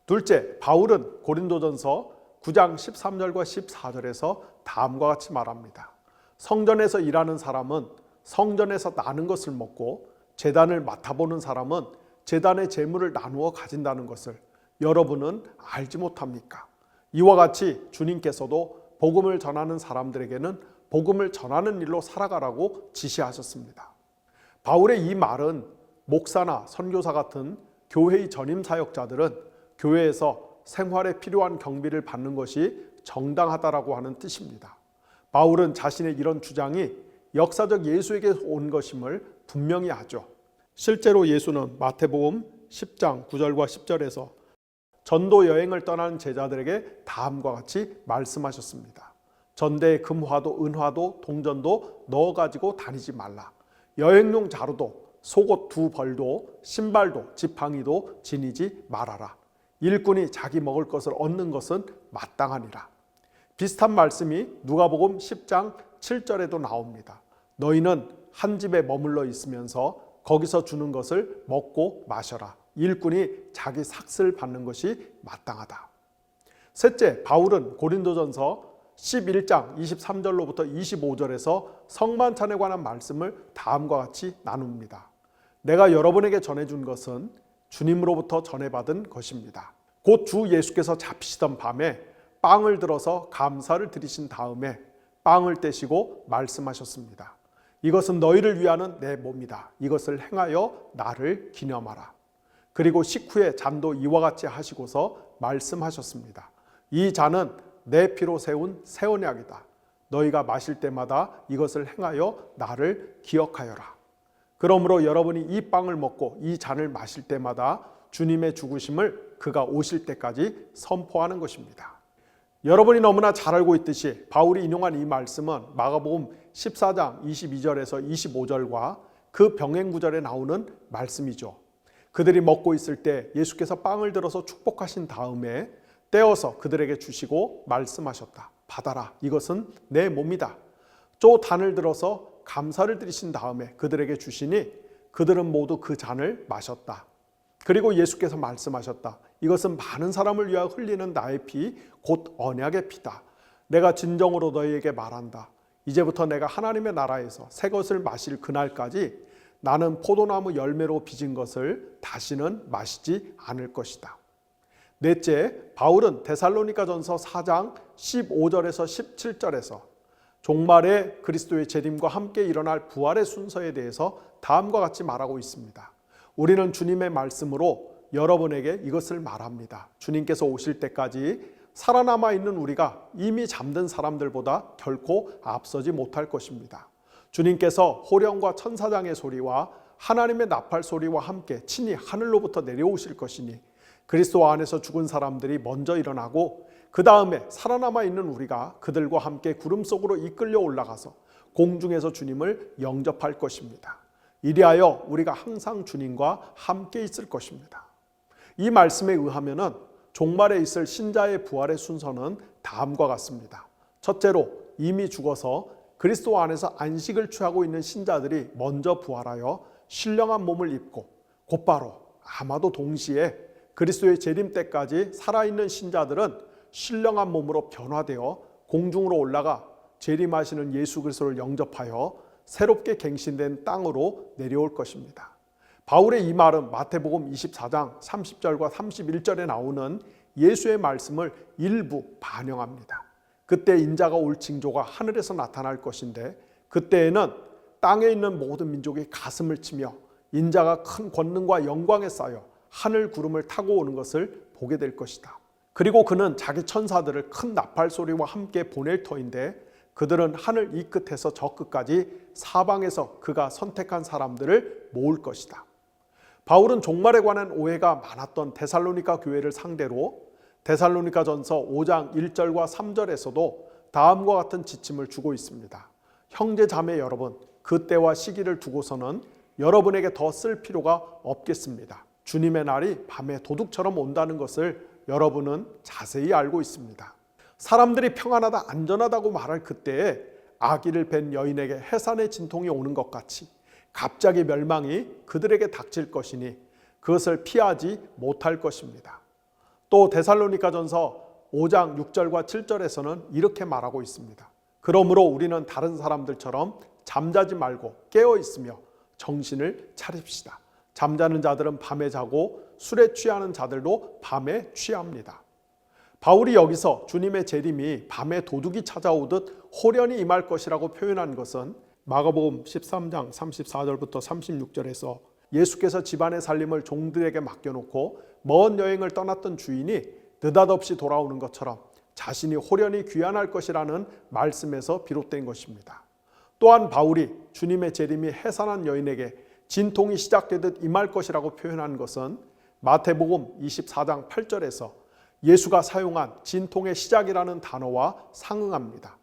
둘째, 바울은 고린도전서 9장 13절과 14절에서 다음과 같이 말합니다. 성전에서 일하는 사람은 성전에서 나는 것을 먹고 제단을 맡아보는 사람은 제단의 재물을 나누어 가진다는 것을 여러분은 알지 못합니까? 이와 같이 주님께서도 복음을 전하는 사람들에게는 복음을 전하는 일로 살아가라고 지시하셨습니다. 바울의 이 말은 목사나 선교사 같은 교회의 전임 사역자들은 교회에서 생활에 필요한 경비를 받는 것이 정당하다라고 하는 뜻입니다. 바울은 자신의 이런 주장이 역사적 예수에게서 온 것임을 분명히 하죠. 실제로 예수는 마태복음 10장 9절과 10절에서 전도 여행을 떠나는 제자들에게 다음과 같이 말씀하셨습니다. 전대에 금화도 은화도 동전도 넣어가지고 다니지 말라. 여행용 자루도 속옷 2벌도 신발도 지팡이도 지니지 말아라. 일꾼이 자기 먹을 것을 얻는 것은 마땅하니라. 비슷한 말씀이 누가복음 10장 7절에도 나옵니다. 너희는 한 집에 머물러 있으면서 거기서 주는 것을 먹고 마셔라. 일꾼이 자기 삭슬 받는 것이 마땅하다. 셋째, 바울은 고린도전서 11장 23절로부터 25절에서 성만찬에 관한 말씀을 다음과 같이 나눕니다. 내가 여러분에게 전해준 것은 주님으로부터 전해받은 것입니다. 곧 주 예수께서 잡히시던 밤에 빵을 들어서 감사를 드리신 다음에 빵을 떼시고 말씀하셨습니다. 이것은 너희를 위하는 내 몸이다. 이것을 행하여 나를 기념하라. 그리고 식후에 잔도 이와 같이 하시고서 말씀하셨습니다. 이 잔은 내 피로 세운 새 언약이다. 너희가 마실 때마다 이것을 행하여 나를 기억하여라. 그러므로 여러분이 이 빵을 먹고 이 잔을 마실 때마다 주님의 죽으심을 그가 오실 때까지 선포하는 것입니다. 여러분이 너무나 잘 알고 있듯이 바울이 인용한 이 말씀은 마가복음 14장 22절에서 25절과 그 병행 구절에 나오는 말씀이죠. 그들이 먹고 있을 때 예수께서 빵을 들어서 축복하신 다음에 떼어서 그들에게 주시고 말씀하셨다. 받아라. 이것은 내 몸이다. 또 잔을 들어서 감사를 드리신 다음에 그들에게 주시니 그들은 모두 그 잔을 마셨다. 그리고 예수께서 말씀하셨다. 이것은 많은 사람을 위하여 흘리는 나의 피, 곧 언약의 피다. 내가 진정으로 너희에게 말한다. 이제부터 내가 하나님의 나라에서 새 것을 마실 그날까지 나는 포도나무 열매로 빚은 것을 다시는 마시지 않을 것이다. 넷째, 바울은 데살로니가전서 4장 15절에서 17절에서 종말에 그리스도의 재림과 함께 일어날 부활의 순서에 대해서 다음과 같이 말하고 있습니다. 우리는 주님의 말씀으로 여러분에게 이것을 말합니다. 주님께서 오실 때까지 살아남아 있는 우리가 이미 잠든 사람들보다 결코 앞서지 못할 것입니다. 주님께서 호령과 천사장의 소리와 하나님의 나팔 소리와 함께 친히 하늘로부터 내려오실 것이니 그리스도 안에서 죽은 사람들이 먼저 일어나고 그 다음에 살아남아 있는 우리가 그들과 함께 구름 속으로 이끌려 올라가서 공중에서 주님을 영접할 것입니다. 이리하여 우리가 항상 주님과 함께 있을 것입니다. 이 말씀에 의하면은 종말에 있을 신자의 부활의 순서는 다음과 같습니다. 첫째로 이미 죽어서 그리스도 안에서 안식을 취하고 있는 신자들이 먼저 부활하여 신령한 몸을 입고 곧바로 아마도 동시에 그리스도의 재림 때까지 살아있는 신자들은 신령한 몸으로 변화되어 공중으로 올라가 재림하시는 예수 그리스도를 영접하여 새롭게 갱신된 땅으로 내려올 것입니다. 바울의 이 말은 마태복음 24장 30절과 31절에 나오는 예수의 말씀을 일부 반영합니다. 그때 인자가 올 징조가 하늘에서 나타날 것인데 그때에는 땅에 있는 모든 민족이 가슴을 치며 인자가 큰 권능과 영광에 쌓여 하늘 구름을 타고 오는 것을 보게 될 것이다. 그리고 그는 자기 천사들을 큰 나팔 소리와 함께 보낼 터인데 그들은 하늘 이 끝에서 저 끝까지 사방에서 그가 선택한 사람들을 모을 것이다. 바울은 종말에 관한 오해가 많았던 데살로니가 교회를 상대로 데살로니가전서 5장 1절과 3절에서도 다음과 같은 지침을 주고 있습니다. 형제 자매 여러분, 그때와 시기를 두고서는 여러분에게 더 쓸 필요가 없겠습니다. 주님의 날이 밤에 도둑처럼 온다는 것을 여러분은 자세히 알고 있습니다. 사람들이 평안하다 안전하다고 말할 그때에 아기를 뵌 여인에게 해산의 진통이 오는 것 같이 갑자기 멸망이 그들에게 닥칠 것이니 그것을 피하지 못할 것입니다. 또 데살로니가전서 5장 6절과 7절에서는 이렇게 말하고 있습니다. 그러므로 우리는 다른 사람들처럼 잠자지 말고 깨어 있으며 정신을 차립시다. 잠자는 자들은 밤에 자고 술에 취하는 자들도 밤에 취합니다. 바울이 여기서 주님의 재림이 밤에 도둑이 찾아오듯 호련히 임할 것이라고 표현한 것은 마가복음 13장 34절부터 36절에서 예수께서 집안의 살림을 종들에게 맡겨놓고 먼 여행을 떠났던 주인이 느닷없이 돌아오는 것처럼 자신이 호련히 귀환할 것이라는 말씀에서 비롯된 것입니다. 또한 바울이 주님의 재림이 해산한 여인에게 진통이 시작되듯 임할 것이라고 표현한 것은 마태복음 24장 8절에서 예수가 사용한 진통의 시작이라는 단어와 상응합니다.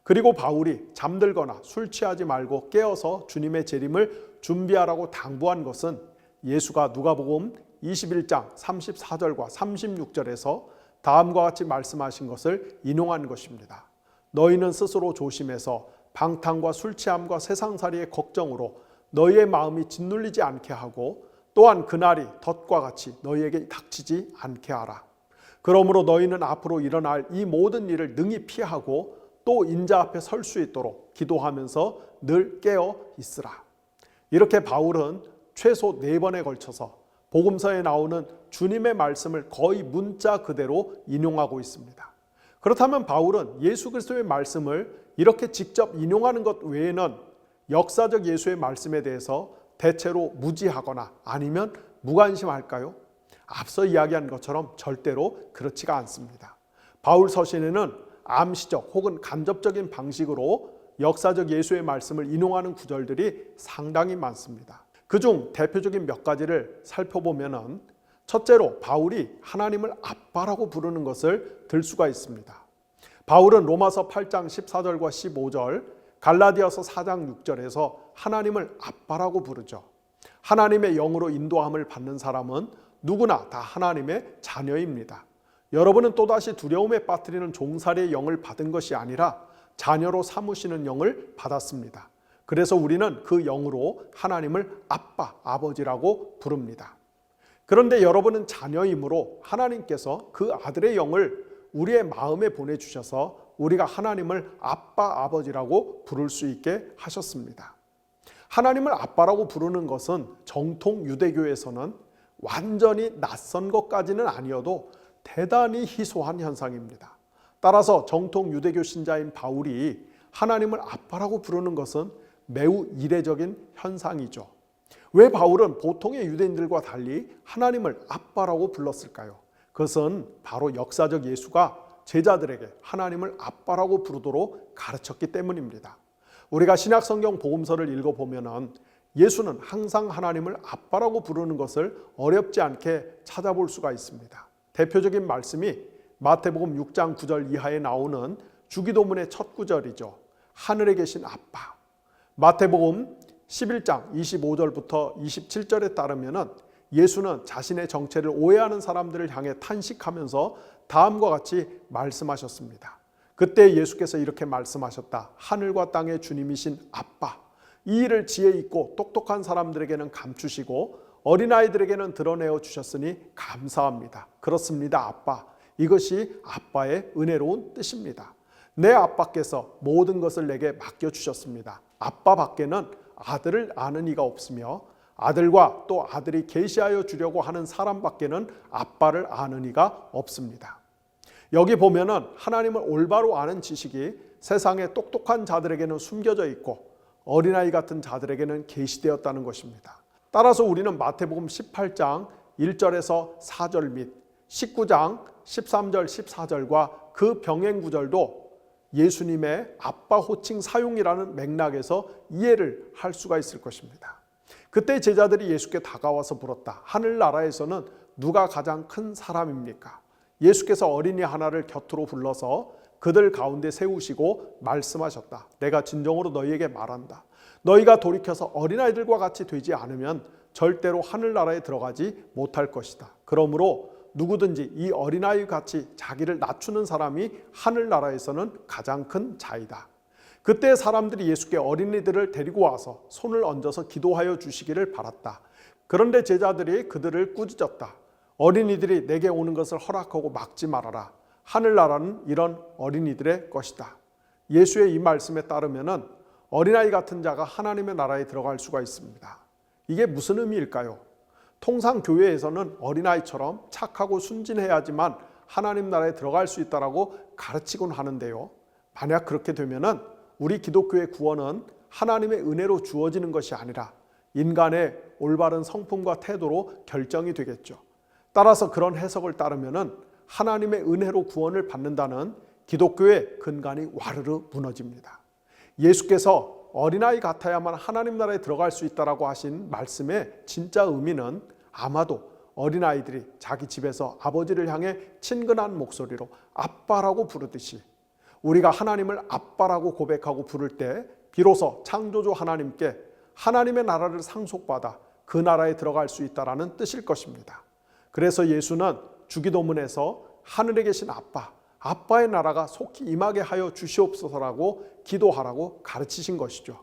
그리고 바울이 잠들거나 술 취하지 말고 깨어서 주님의 재림을 준비하라고 당부한 것은 예수가 누가복음 21장 34절과 36절에서 다음과 같이 말씀하신 것을 인용한 것입니다. 너희는 스스로 조심해서 방탕과 술 취함과 세상살이의 걱정으로 너희의 마음이 짓눌리지 않게 하고 또한 그날이 덫과 같이 너희에게 닥치지 않게 하라. 그러므로 너희는 앞으로 일어날 이 모든 일을 능히 피하고 또 인자 앞에 설 수 있도록 기도하면서 늘 깨어 있으라. 이렇게 바울은 최소 4번에 걸쳐서 복음서에 나오는 주님의 말씀을 거의 문자 그대로 인용하고 있습니다. 그렇다면 바울은 예수 그리스도의 말씀을 이렇게 직접 인용하는 것 외에는 역사적 예수의 말씀에 대해서 대체로 무지하거나 아니면 무관심할까요? 앞서 이야기한 것처럼 절대로 그렇지가 않습니다. 바울 서신에는 암시적 혹은 간접적인 방식으로 역사적 예수의 말씀을 인용하는 구절들이 상당히 많습니다. 그중 대표적인 몇 가지를 살펴보면 첫째로 바울이 하나님을 아빠라고 부르는 것을 들 수가 있습니다. 바울은 로마서 8장 14절과 15절, 갈라디아서 4장 6절에서 하나님을 아빠라고 부르죠. 하나님의 영으로 인도함을 받는 사람은 누구나 다 하나님의 자녀입니다. 여러분은 또다시 두려움에 빠뜨리는 종살이의 영을 받은 것이 아니라 자녀로 삼으시는 영을 받았습니다. 그래서 우리는 그 영으로 하나님을 아빠, 아버지라고 부릅니다. 그런데 여러분은 자녀이므로 하나님께서 그 아들의 영을 우리의 마음에 보내주셔서 우리가 하나님을 아빠, 아버지라고 부를 수 있게 하셨습니다. 하나님을 아빠라고 부르는 것은 정통 유대교에서는 완전히 낯선 것까지는 아니어도 대단히 희소한 현상입니다. 따라서 정통 유대교 신자인 바울이 하나님을 아빠라고 부르는 것은 매우 이례적인 현상이죠. 왜 바울은 보통의 유대인들과 달리 하나님을 아빠라고 불렀을까요? 그것은 바로 역사적 예수가 제자들에게 하나님을 아빠라고 부르도록 가르쳤기 때문입니다. 우리가 신약성경 복음서를 읽어보면 예수는 항상 하나님을 아빠라고 부르는 것을 어렵지 않게 찾아볼 수가 있습니다. 대표적인 말씀이 마태복음 6장 9절 이하에 나오는 주기도문의 첫 구절이죠. 하늘에 계신 아빠. 마태복음 11장 25절부터 27절에 따르면 예수는 자신의 정체를 오해하는 사람들을 향해 탄식하면서 다음과 같이 말씀하셨습니다. 그때 예수께서 이렇게 말씀하셨다. 하늘과 땅의 주님이신 아빠, 이 일을 지혜 있고 똑똑한 사람들에게는 감추시고 어린아이들에게는 드러내어 주셨으니 감사합니다. 그렇습니다, 아빠. 이것이 아빠의 은혜로운 뜻입니다. 내 아빠께서 모든 것을 내게 맡겨주셨습니다. 아빠 밖에는 아들을 아는 이가 없으며 아들과 또 아들이 계시하여 주려고 하는 사람밖에는 아빠를 아는 이가 없습니다. 여기 보면은 하나님을 올바로 아는 지식이 세상의 똑똑한 자들에게는 숨겨져 있고 어린아이 같은 자들에게는 계시되었다는 것입니다. 따라서 우리는 마태복음 18장 1절에서 4절 및 19장 13절 14절과 그 병행 구절도 예수님의 아빠 호칭 사용이라는 맥락에서 이해를 할 수가 있을 것입니다. 그때 제자들이 예수께 다가와서 물었다. 하늘나라에서는 누가 가장 큰 사람입니까? 예수께서 어린이 하나를 곁으로 불러서 그들 가운데 세우시고 말씀하셨다. 내가 진정으로 너희에게 말한다. 너희가 돌이켜서 어린아이들과 같이 되지 않으면 절대로 하늘나라에 들어가지 못할 것이다. 그러므로 누구든지 이 어린아이 같이 자기를 낮추는 사람이 하늘나라에서는 가장 큰 자이다. 그때 사람들이 예수께 어린이들을 데리고 와서 손을 얹어서 기도하여 주시기를 바랐다. 그런데 제자들이 그들을 꾸짖었다. 어린이들이 내게 오는 것을 허락하고 막지 말아라. 하늘나라는 이런 어린이들의 것이다. 예수의 이 말씀에 따르면 어린아이 같은 자가 하나님의 나라에 들어갈 수가 있습니다. 이게 무슨 의미일까요? 통상 교회에서는 어린아이처럼 착하고 순진해야지만 하나님 나라에 들어갈 수 있다라고 가르치곤 하는데요. 만약 그렇게 되면은 우리 기독교의 구원은 하나님의 은혜로 주어지는 것이 아니라 인간의 올바른 성품과 태도로 결정이 되겠죠. 따라서 그런 해석을 따르면은 하나님의 은혜로 구원을 받는다는 기독교의 근간이 와르르 무너집니다. 예수께서 어린아이 같아야만 하나님 나라에 들어갈 수 있다라고 하신 말씀의 진짜 의미는 아마도 어린아이들이 자기 집에서 아버지를 향해 친근한 목소리로 아빠라고 부르듯이 우리가 하나님을 아빠라고 고백하고 부를 때 비로소 창조주 하나님께 하나님의 나라를 상속받아 그 나라에 들어갈 수 있다라는 뜻일 것입니다. 그래서 예수는 주기도문에서 하늘에 계신 아빠, 아빠의 나라가 속히 임하게 하여 주시옵소서라고 기도하라고 가르치신 것이죠.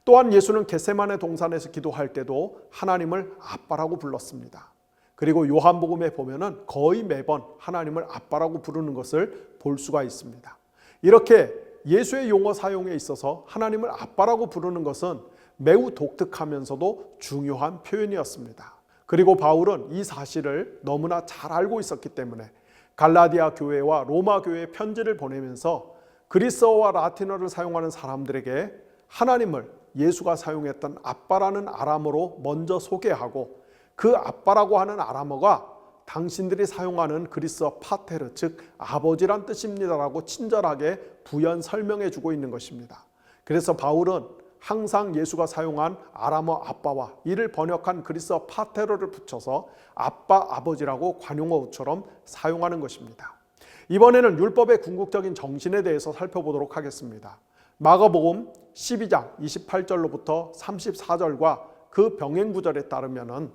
또한 예수는 겟세마네 동산에서 기도할 때도 하나님을 아빠라고 불렀습니다. 그리고 요한복음에 보면은 거의 매번 하나님을 아빠라고 부르는 것을 볼 수가 있습니다. 이렇게 예수의 용어 사용에 있어서 하나님을 아빠라고 부르는 것은 매우 독특하면서도 중요한 표현이었습니다. 그리고 바울은 이 사실을 너무나 잘 알고 있었기 때문에 갈라디아 교회와 로마 교회에 편지를 보내면서 그리스어와 라틴어를 사용하는 사람들에게 하나님을 예수가 사용했던 아빠라는 아람어로 먼저 소개하고 그 아빠라고 하는 아람어가 당신들이 사용하는 그리스어 파테르, 즉 아버지란 뜻입니다라고 친절하게 부연 설명해 주고 있는 것입니다. 그래서 바울은 항상 예수가 사용한 아람어 아빠와 이를 번역한 그리스어 파테르를 붙여서 아빠, 아버지라고 관용어처럼 사용하는 것입니다. 이번에는 율법의 궁극적인 정신에 대해서 살펴보도록 하겠습니다. 마가복음 12장 28절로부터 34절과 그 병행 구절에 따르면은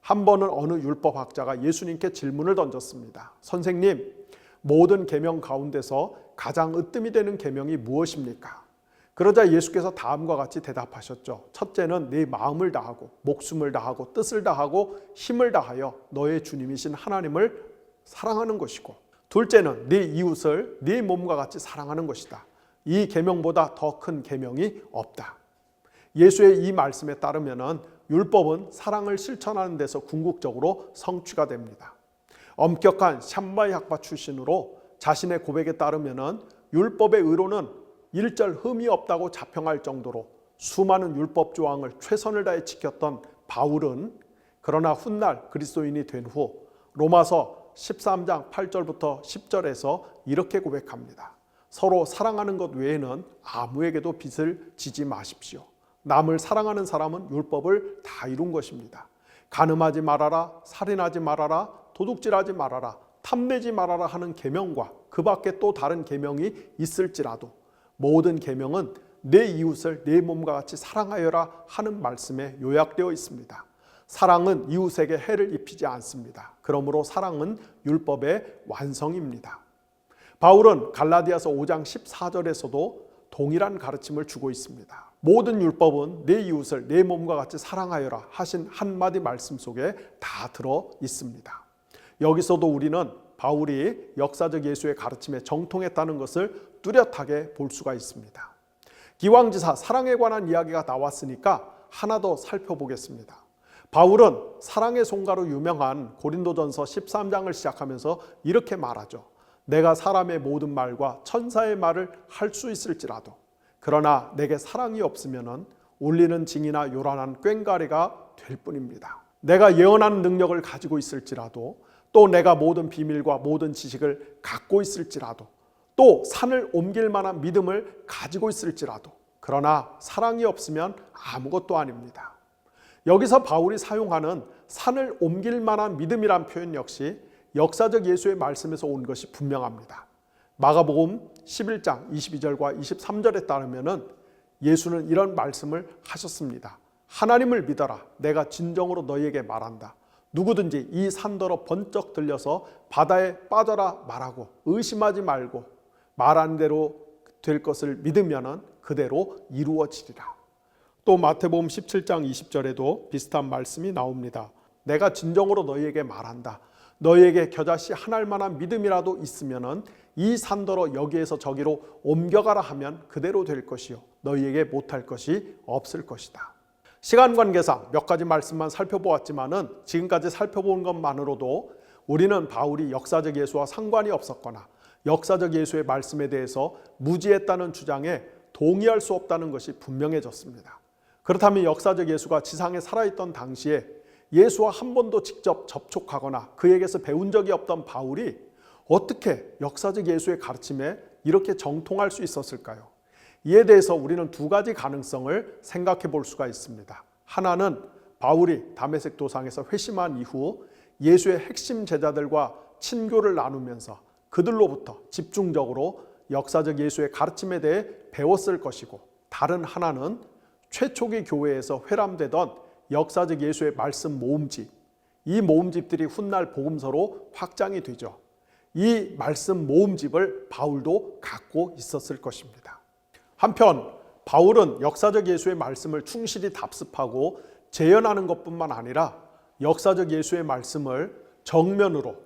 한 번은 어느 율법학자가 예수님께 질문을 던졌습니다. 선생님, 모든 계명 가운데서 가장 으뜸이 되는 계명이 무엇입니까? 그러자 예수께서 다음과 같이 대답하셨죠. 첫째는 네 마음을 다하고 목숨을 다하고 뜻을 다하고 힘을 다하여 너의 주님이신 하나님을 사랑하는 것이고, 둘째는 네 이웃을 네 몸과 같이 사랑하는 것이다. 이 계명보다 더 큰 계명이 없다. 예수의 이 말씀에 따르면은 율법은 사랑을 실천하는 데서 궁극적으로 성취가 됩니다. 엄격한 샴바이 학파 출신으로 자신의 고백에 따르면은 율법의 의로는 일절 흠이 없다고 자평할 정도로 수많은 율법 조항을 최선을 다해 지켰던 바울은 그러나 훗날 그리스도인이 된 후 로마서 13장 8절부터 10절에서 이렇게 고백합니다. 서로 사랑하는 것 외에는 아무에게도 빚을 지지 마십시오. 남을 사랑하는 사람은 율법을 다 이룬 것입니다. 간음하지 말아라, 살인하지 말아라, 도둑질하지 말아라, 탐내지 말아라 하는 계명과 그 밖에 또 다른 계명이 있을지라도 모든 계명은 내 이웃을 내 몸과 같이 사랑하여라 하는 말씀에 요약되어 있습니다. 사랑은 이웃에게 해를 입히지 않습니다. 그러므로 사랑은 율법의 완성입니다. 바울은 갈라디아서 5장 14절에서도 동일한 가르침을 주고 있습니다. 모든 율법은 내 이웃을 내 몸과 같이 사랑하여라 하신 한마디 말씀 속에 다 들어 있습니다. 여기서도 우리는 바울이 역사적 예수의 가르침에 정통했다는 것을 뚜렷하게 볼 수가 있습니다. 기왕지사 사랑에 관한 이야기가 나왔으니까 하나 더 살펴보겠습니다. 바울은 사랑의 송가로 유명한 고린도전서 13장을 시작하면서 이렇게 말하죠. 내가 사람의 모든 말과 천사의 말을 할 수 있을지라도 그러나 내게 사랑이 없으면 울리는 징이나 요란한 꽹과리가 될 뿐입니다. 내가 예언하는 능력을 가지고 있을지라도 또 내가 모든 비밀과 모든 지식을 갖고 있을지라도 또 산을 옮길 만한 믿음을 가지고 있을지라도 그러나 사랑이 없으면 아무것도 아닙니다. 여기서 바울이 사용하는 산을 옮길 만한 믿음이란 표현 역시 역사적 예수의 말씀에서 온 것이 분명합니다. 마가복음 11장 22절과 23절에 따르면 예수는 이런 말씀을 하셨습니다. 하나님을 믿어라. 내가 진정으로 너희에게 말한다. 누구든지 이 산더러 번쩍 들려서 바다에 빠져라 말하고 의심하지 말고 말한 대로 될 것을 믿으면 그대로 이루어지리라. 또 마태복음 17장 20절에도 비슷한 말씀이 나옵니다. 내가 진정으로 너희에게 말한다. 너희에게 겨자씨 한 알만한 믿음이라도 있으면 이 산더러 여기에서 저기로 옮겨가라 하면 그대로 될 것이요 너희에게 못할 것이 없을 것이다. 시간 관계상 몇 가지 말씀만 살펴보았지만은 지금까지 살펴본 것만으로도 우리는 바울이 역사적 예수와 상관이 없었거나 역사적 예수의 말씀에 대해서 무지했다는 주장에 동의할 수 없다는 것이 분명해졌습니다. 그렇다면 역사적 예수가 지상에 살아있던 당시에 예수와 한 번도 직접 접촉하거나 그에게서 배운 적이 없던 바울이 어떻게 역사적 예수의 가르침에 이렇게 정통할 수 있었을까요? 이에 대해서 우리는 두 가지 가능성을 생각해 볼 수가 있습니다. 하나는 바울이 다메섹 도상에서 회심한 이후 예수의 핵심 제자들과 친교를 나누면서 그들로부터 집중적으로 역사적 예수의 가르침에 대해 배웠을 것이고, 다른 하나는 최초기 교회에서 회람되던 역사적 예수의 말씀 모음집, 이 모음집들이 훗날 복음서로 확장이 되죠. 이 말씀 모음집을 바울도 갖고 있었을 것입니다. 한편 바울은 역사적 예수의 말씀을 충실히 답습하고 재현하는 것뿐만 아니라 역사적 예수의 말씀을 정면으로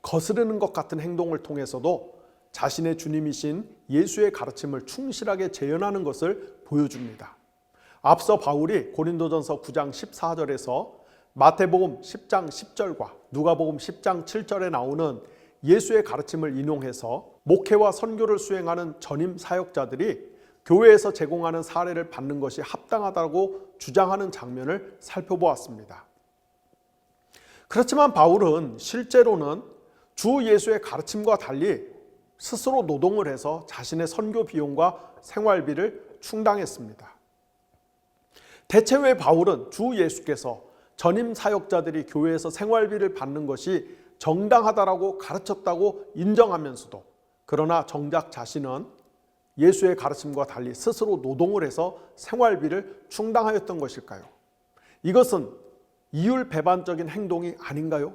거스르는 것 같은 행동을 통해서도 자신의 주님이신 예수의 가르침을 충실하게 재현하는 것을 보여줍니다. 앞서 바울이 고린도전서 9장 14절에서 마태복음 10장 10절과 누가복음 10장 7절에 나오는 예수의 가르침을 인용해서 목회와 선교를 수행하는 전임 사역자들이 교회에서 제공하는 사례를 받는 것이 합당하다고 주장하는 장면을 살펴보았습니다. 그렇지만 바울은 실제로는 주 예수의 가르침과 달리 스스로 노동을 해서 자신의 선교 비용과 생활비를 충당했습니다. 대체 왜 바울은 주 예수께서 전임 사역자들이 교회에서 생활비를 받는 것이 정당하다라고 가르쳤다고 인정하면서도 그러나 정작 자신은 예수의 가르침과 달리 스스로 노동을 해서 생활비를 충당하였던 것일까요? 이것은 이율배반적인 행동이 아닌가요?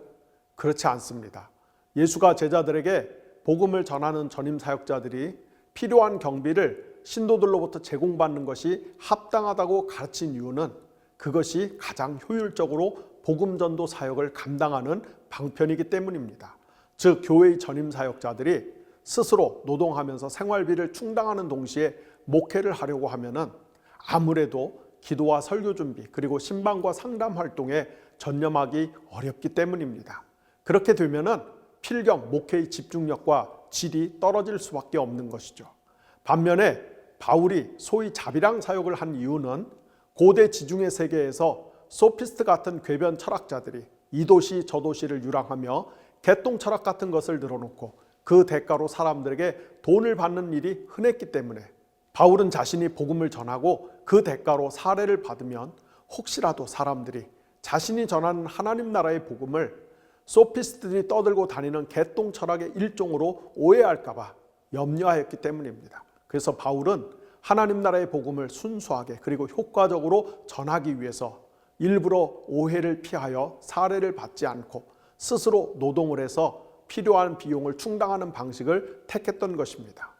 그렇지 않습니다. 예수가 제자들에게 복음을 전하는 전임 사역자들이 필요한 경비를 신도들로부터 제공받는 것이 합당하다고 가르친 이유는 그것이 가장 효율적으로 복음 전도 사역을 감당하는 방편이기 때문입니다. 즉 교회의 전임 사역자들이 스스로 노동하면서 생활비를 충당하는 동시에 목회를 하려고 하면은 아무래도 기도와 설교 준비 그리고 신방과 상담 활동에 전념하기 어렵기 때문입니다. 그렇게 되면은 필경 목회의 집중력과 질이 떨어질 수밖에 없는 것이죠. 반면에 바울이 소위 자비랑 사역을 한 이유는 고대 지중해 세계에서 소피스트 같은 궤변 철학자들이 이 도시 저 도시를 유랑하며 개똥 철학 같은 것을 늘어놓고 그 대가로 사람들에게 돈을 받는 일이 흔했기 때문에 바울은 자신이 복음을 전하고 그 대가로 사례를 받으면 혹시라도 사람들이 자신이 전하는 하나님 나라의 복음을 소피스트들이 떠들고 다니는 개똥 철학의 일종으로 오해할까 봐 염려하였기 때문입니다. 그래서 바울은 하나님 나라의 복음을 순수하게 그리고 효과적으로 전하기 위해서 일부러 오해를 피하여 사례를 받지 않고 스스로 노동을 해서 필요한 비용을 충당하는 방식을 택했던 것입니다.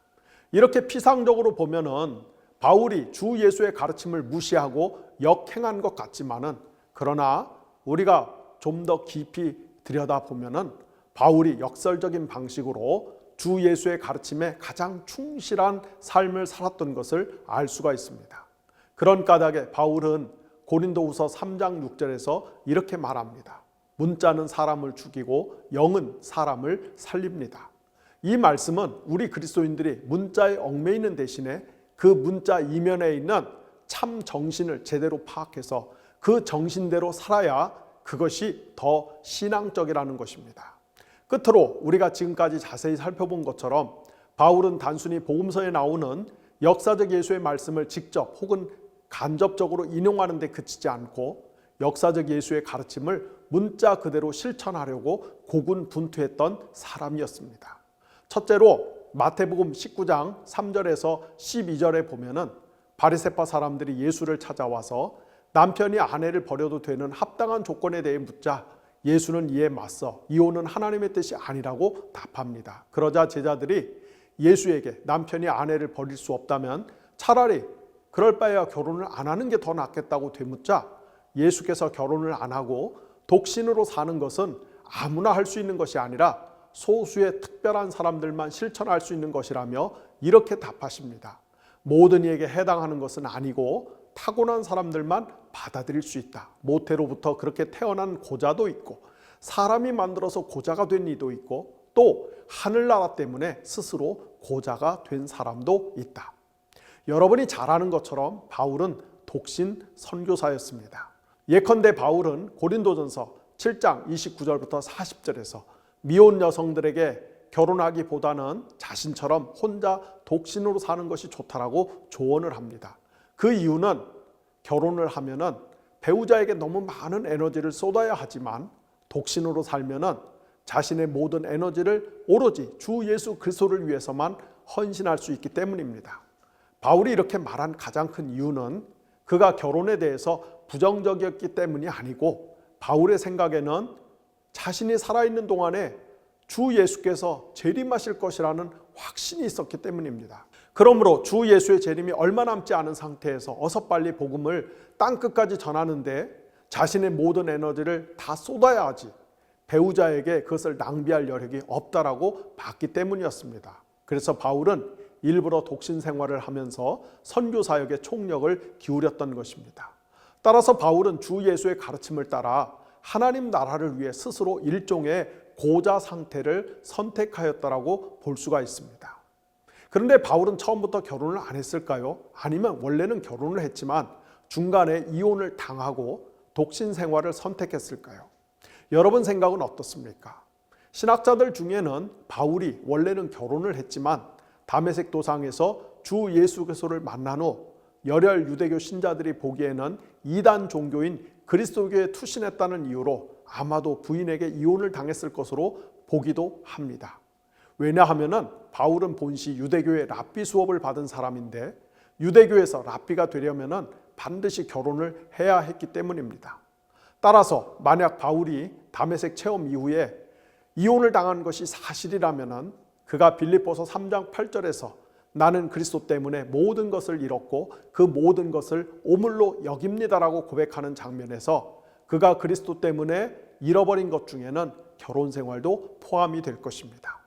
이렇게 피상적으로 보면은 바울이 주 예수의 가르침을 무시하고 역행한 것 같지만은, 그러나 우리가 좀 더 깊이 들여다보면은 바울이 역설적인 방식으로 주 예수의 가르침에 가장 충실한 삶을 살았던 것을 알 수가 있습니다. 그런 까닭에 바울은 고린도후서 3장 6절에서 이렇게 말합니다. 문자는 사람을 죽이고 영은 사람을 살립니다. 이 말씀은 우리 그리스도인들이 문자에 얽매이는 대신에 그 문자 이면에 있는 참 정신을 제대로 파악해서 그 정신대로 살아야 그것이 더 신앙적이라는 것입니다. 끝으로 우리가 지금까지 자세히 살펴본 것처럼 바울은 단순히 복음서에 나오는 역사적 예수의 말씀을 직접 혹은 간접적으로 인용하는 데 그치지 않고 역사적 예수의 가르침을 문자 그대로 실천하려고 고군분투했던 사람이었습니다. 첫째로 마태복음 19장 3절에서 12절에 보면은 바리새파 사람들이 예수를 찾아와서 남편이 아내를 버려도 되는 합당한 조건에 대해 묻자 예수는 이에 맞서 이혼은 하나님의 뜻이 아니라고 답합니다. 그러자 제자들이 예수에게 남편이 아내를 버릴 수 없다면 차라리 그럴 바에야 결혼을 안 하는 게 더 낫겠다고 되묻자 예수께서 결혼을 안 하고 독신으로 사는 것은 아무나 할 수 있는 것이 아니라 소수의 특별한 사람들만 실천할 수 있는 것이라며 이렇게 답하십니다. 모든 이에게 해당하는 것은 아니고 타고난 사람들만 받아들일 수 있다. 모태로부터 그렇게 태어난 고자도 있고 사람이 만들어서 고자가 된 이도 있고 또 하늘나라 때문에 스스로 고자가 된 사람도 있다. 여러분이 잘 아는 것처럼 바울은 독신 선교사였습니다. 예컨대 바울은 고린도전서 7장 29절부터 40절에서 미혼 여성들에게 결혼하기보다는 자신처럼 혼자 독신으로 사는 것이 좋다라고 조언을 합니다. 그 이유는 결혼을 하면은 배우자에게 너무 많은 에너지를 쏟아야 하지만 독신으로 살면은 자신의 모든 에너지를 오로지 주 예수 그리스도를 위해서만 헌신할 수 있기 때문입니다. 바울이 이렇게 말한 가장 큰 이유는 그가 결혼에 대해서 부정적이었기 때문이 아니고 바울의 생각에는 자신이 살아있는 동안에 주 예수께서 재림하실 것이라는 확신이 있었기 때문입니다. 그러므로 주 예수의 재림이 얼마 남지 않은 상태에서 어서 빨리 복음을 땅끝까지 전하는데 자신의 모든 에너지를 다 쏟아야 하지 배우자에게 그것을 낭비할 여력이 없다라고 봤기 때문이었습니다. 그래서 바울은 일부러 독신 생활을 하면서 선교 사역에 총력을 기울였던 것입니다. 따라서 바울은 주 예수의 가르침을 따라 하나님 나라를 위해 스스로 일종의 고자 상태를 선택하였다라고 볼 수가 있습니다. 그런데 바울은 처음부터 결혼을 안 했을까요? 아니면 원래는 결혼을 했지만 중간에 이혼을 당하고 독신 생활을 선택했을까요? 여러분 생각은 어떻습니까? 신학자들 중에는 바울이 원래는 결혼을 했지만 다메섹 도상에서 주 예수 그리스도를 만난 후 열혈 유대교 신자들이 보기에는 이단 종교인 그리스도교에 투신했다는 이유로 아마도 부인에게 이혼을 당했을 것으로 보기도 합니다. 왜냐하면 바울은 본시 유대교의 랍비 수업을 받은 사람인데 유대교에서 랍비가 되려면 반드시 결혼을 해야 했기 때문입니다. 따라서 만약 바울이 다메섹 체험 이후에 이혼을 당한 것이 사실이라면 그가 빌립보서 3장 8절에서 나는 그리스도 때문에 모든 것을 잃었고 그 모든 것을 오물로 여깁니다라고 고백하는 장면에서 그가 그리스도 때문에 잃어버린 것 중에는 결혼 생활도 포함이 될 것입니다.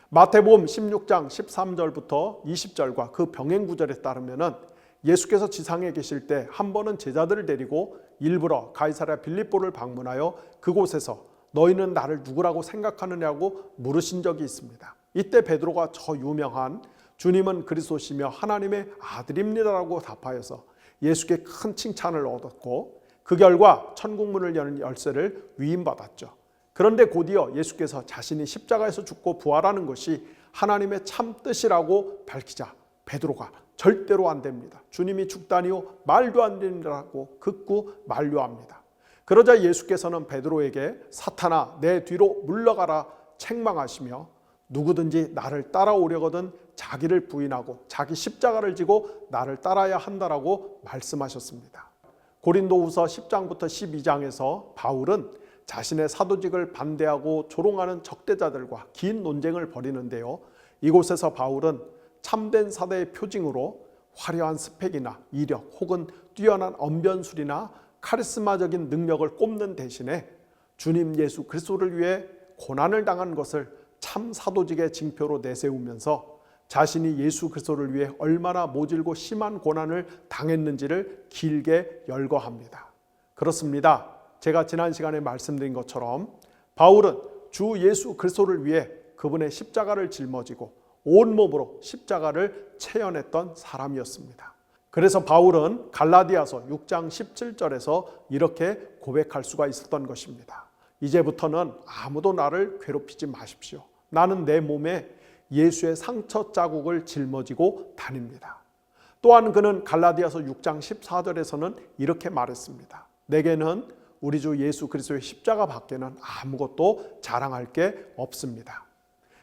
마태복음 16장 13절부터 20절과 그 병행 구절에 따르면 예수께서 지상에 계실 때 한 번은 제자들을 데리고 일부러 가이사랴 빌립보를 방문하여 그곳에서 너희는 나를 누구라고 생각하느냐고 물으신 적이 있습니다. 이때 베드로가 저 유명한 주님은 그리스도시며 하나님의 아들입니다라고 답하여서 예수께 큰 칭찬을 얻었고 그 결과 천국문을 여는 열쇠를 위임받았죠. 그런데 곧이어 예수께서 자신이 십자가에서 죽고 부활하는 것이 하나님의 참 뜻이라고 밝히자 베드로가 절대로 안 됩니다. 주님이 죽다니요 말도 안 된다고 극구 만류합니다. 그러자 예수께서는 베드로에게 사탄아 내 뒤로 물러가라 책망하시며 누구든지 나를 따라오려거든 자기를 부인하고 자기 십자가를 지고 나를 따라야 한다라고 말씀하셨습니다. 고린도후서 10장부터 12장에서 바울은 자신의 사도직을 반대하고 조롱하는 적대자들과 긴 논쟁을 벌이는데요. 이곳에서 바울은 참된 사대의 표징으로 화려한 스펙이나 이력 혹은 뛰어난 언변술이나 카리스마적인 능력을 꼽는 대신에 주님 예수 그리스도를 위해 고난을 당한 것을 참 사도직의 징표로 내세우면서 자신이 예수 그리스도를 위해 얼마나 모질고 심한 고난을 당했는지를 길게 열거합니다. 그렇습니다. 제가 지난 시간에 말씀드린 것처럼 바울은 주 예수 그리스도를 위해 그분의 십자가를 짊어지고 온몸으로 십자가를 체현했던 사람이었습니다. 그래서 바울은 갈라디아서 6장 17절에서 이렇게 고백할 수가 있었던 것입니다. 이제부터는 아무도 나를 괴롭히지 마십시오. 나는 내 몸에 예수의 상처 자국을 짊어지고 다닙니다. 또한 그는 갈라디아서 6장 14절에서는 이렇게 말했습니다. 내게는 우리 주 예수 그리스도의 십자가 밖에는 아무것도 자랑할 게 없습니다.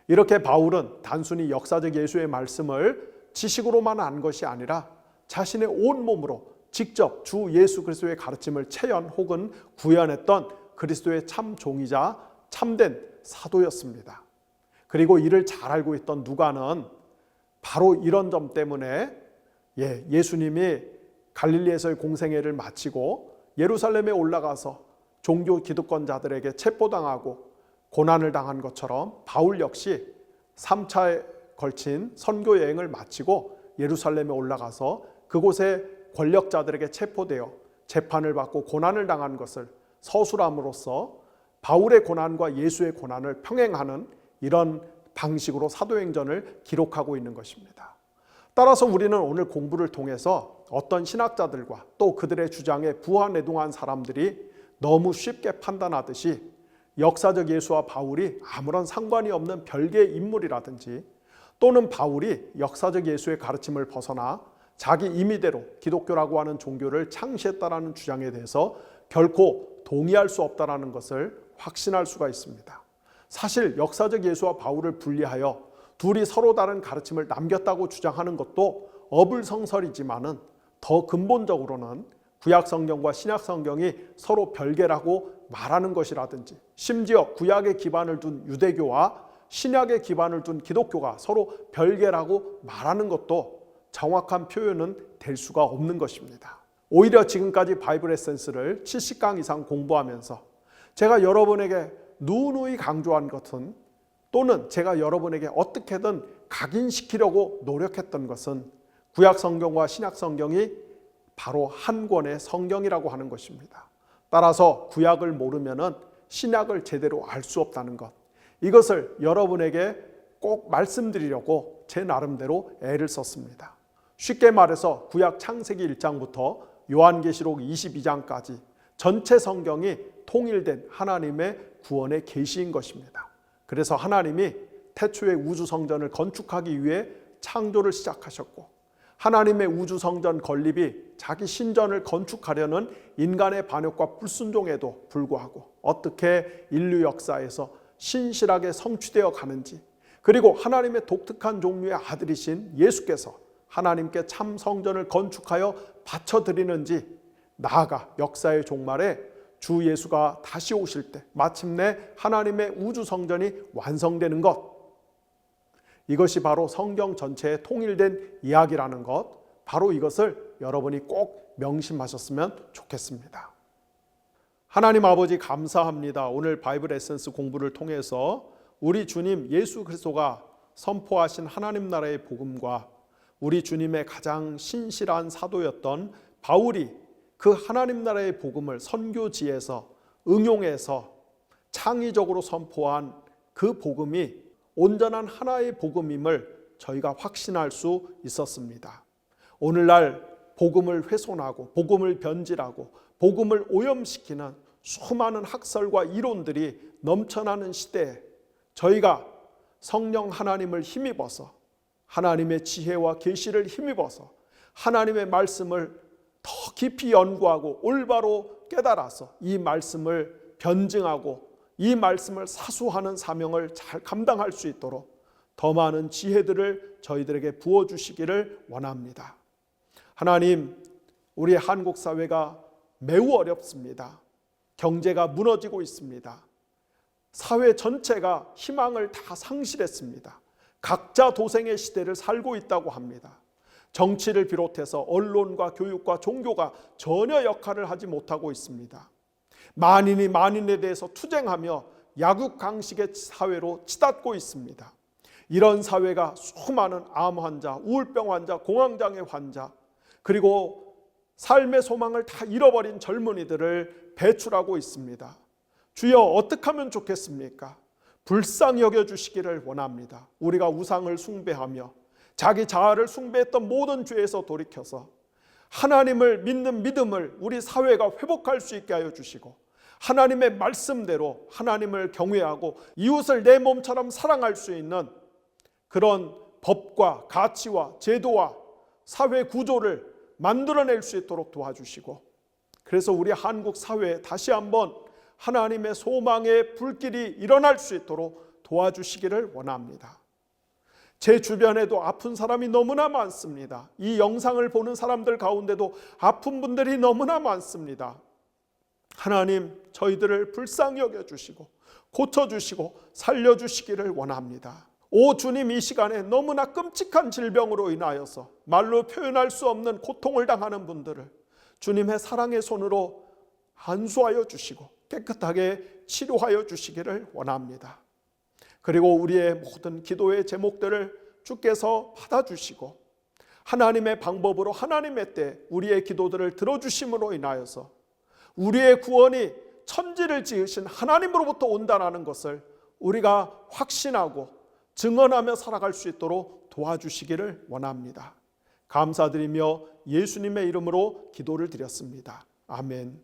이렇게 바울은 단순히 역사적 예수의 말씀을 지식으로만 안 것이 아니라 자신의 온몸으로 직접 주 예수 그리스도의 가르침을 체현 혹은 구현했던 그리스도의 참 종이자 참된 사도였습니다. 그리고 이를 잘 알고 있던 누가는 바로 이런 점 때문에 예수님이 갈릴리에서의 공생애를 마치고 예루살렘에 올라가서 종교 기득권자들에게 체포당하고 고난을 당한 것처럼 바울 역시 3차에 걸친 선교 여행을 마치고 예루살렘에 올라가서 그곳의 권력자들에게 체포되어 재판을 받고 고난을 당한 것을 서술함으로써 바울의 고난과 예수의 고난을 평행하는 이런 방식으로 사도행전을 기록하고 있는 것입니다. 따라서 우리는 오늘 공부를 통해서 어떤 신학자들과 또 그들의 주장에 부하내동한 사람들이 너무 쉽게 판단하듯이 역사적 예수와 바울이 아무런 상관이 없는 별개의 인물이라든지 또는 바울이 역사적 예수의 가르침을 벗어나 자기 임의대로 기독교라고 하는 종교를 창시했다라는 주장에 대해서 결코 동의할 수 없다라는 것을 확신할 수가 있습니다. 사실 역사적 예수와 바울을 분리하여 둘이 서로 다른 가르침을 남겼다고 주장하는 것도 어불성설이지만은 더 근본적으로는 구약 성경과 신약 성경이 서로 별개라고 말하는 것이라든지 심지어 구약의 기반을 둔 유대교와 신약의 기반을 둔 기독교가 서로 별개라고 말하는 것도 정확한 표현은 될 수가 없는 것입니다. 오히려 지금까지 바이블 에센스를 70강 이상 공부하면서 제가 여러분에게 누누이 강조한 것은 또는 제가 여러분에게 어떻게든 각인시키려고 노력했던 것은 구약 성경과 신약 성경이 바로 한 권의 성경이라고 하는 것입니다. 따라서 구약을 모르면은 신약을 제대로 알 수 없다는 것, 이것을 여러분에게 꼭 말씀드리려고 제 나름대로 애를 썼습니다. 쉽게 말해서 구약 창세기 1장부터 요한계시록 22장까지 전체 성경이 통일된 하나님의 구원의 계시인 것입니다. 그래서 하나님이 태초에 우주성전을 건축하기 위해 창조를 시작하셨고 하나님의 우주성전 건립이 자기 신전을 건축하려는 인간의 반역과 불순종에도 불구하고 어떻게 인류 역사에서 신실하게 성취되어 가는지, 그리고 하나님의 독특한 종류의 아들이신 예수께서 하나님께 참 성전을 건축하여 바쳐드리는지, 나아가 역사의 종말에 주 예수가 다시 오실 때 마침내 하나님의 우주성전이 완성되는 것, 이것이 바로 성경 전체의 통일된 이야기라는 것, 바로 이것을 여러분이 꼭 명심하셨으면 좋겠습니다. 하나님 아버지 감사합니다. 오늘 바이블 에센스 공부를 통해서 우리 주님 예수 그리스도가 선포하신 하나님 나라의 복음과 우리 주님의 가장 신실한 사도였던 바울이 그 하나님 나라의 복음을 선교지에서 응용해서 창의적으로 선포한 그 복음이 온전한 하나의 복음임을 저희가 확신할 수 있었습니다. 오늘날 복음을 훼손하고 복음을 변질하고 복음을 오염시키는 수많은 학설과 이론들이 넘쳐나는 시대에 저희가 성령 하나님을 힘입어서 하나님의 지혜와 계시를 힘입어서 하나님의 말씀을 더 깊이 연구하고 올바로 깨달아서 이 말씀을 변증하고 이 말씀을 사수하는 사명을 잘 감당할 수 있도록 더 많은 지혜들을 저희들에게 부어주시기를 원합니다. 하나님, 우리 한국 사회가 매우 어렵습니다. 경제가 무너지고 있습니다. 사회 전체가 희망을 다 상실했습니다. 각자 도생의 시대를 살고 있다고 합니다. 정치를 비롯해서 언론과 교육과 종교가 전혀 역할을 하지 못하고 있습니다. 만인이 만인에 대해서 투쟁하며 약육강식의 사회로 치닫고 있습니다. 이런 사회가 수많은 암 환자, 우울병 환자, 공황장애 환자, 그리고 삶의 소망을 다 잃어버린 젊은이들을 배출하고 있습니다. 주여, 어떻게 하면 좋겠습니까? 불쌍히 여겨주시기를 원합니다. 우리가 우상을 숭배하며 자기 자아를 숭배했던 모든 죄에서 돌이켜서 하나님을 믿는 믿음을 우리 사회가 회복할 수 있게 하여 주시고 하나님의 말씀대로 하나님을 경외하고 이웃을 내 몸처럼 사랑할 수 있는 그런 법과 가치와 제도와 사회 구조를 만들어낼 수 있도록 도와주시고, 그래서 우리 한국 사회에 다시 한번 하나님의 소망의 불길이 일어날 수 있도록 도와주시기를 원합니다. 제 주변에도 아픈 사람이 너무나 많습니다. 이 영상을 보는 사람들 가운데도 아픈 분들이 너무나 많습니다. 하나님, 저희들을 불쌍히 여겨주시고 고쳐주시고 살려주시기를 원합니다. 오 주님, 이 시간에 너무나 끔찍한 질병으로 인하여서 말로 표현할 수 없는 고통을 당하는 분들을 주님의 사랑의 손으로 안수하여 주시고 깨끗하게 치료하여 주시기를 원합니다. 그리고 우리의 모든 기도의 제목들을 주께서 받아주시고 하나님의 방법으로 하나님의 때 우리의 기도들을 들어주심으로 인하여서 우리의 구원이 천지를 지으신 하나님으로부터 온다는 것을 우리가 확신하고 증언하며 살아갈 수 있도록 도와주시기를 원합니다. 감사드리며 예수님의 이름으로 기도를 드렸습니다. 아멘.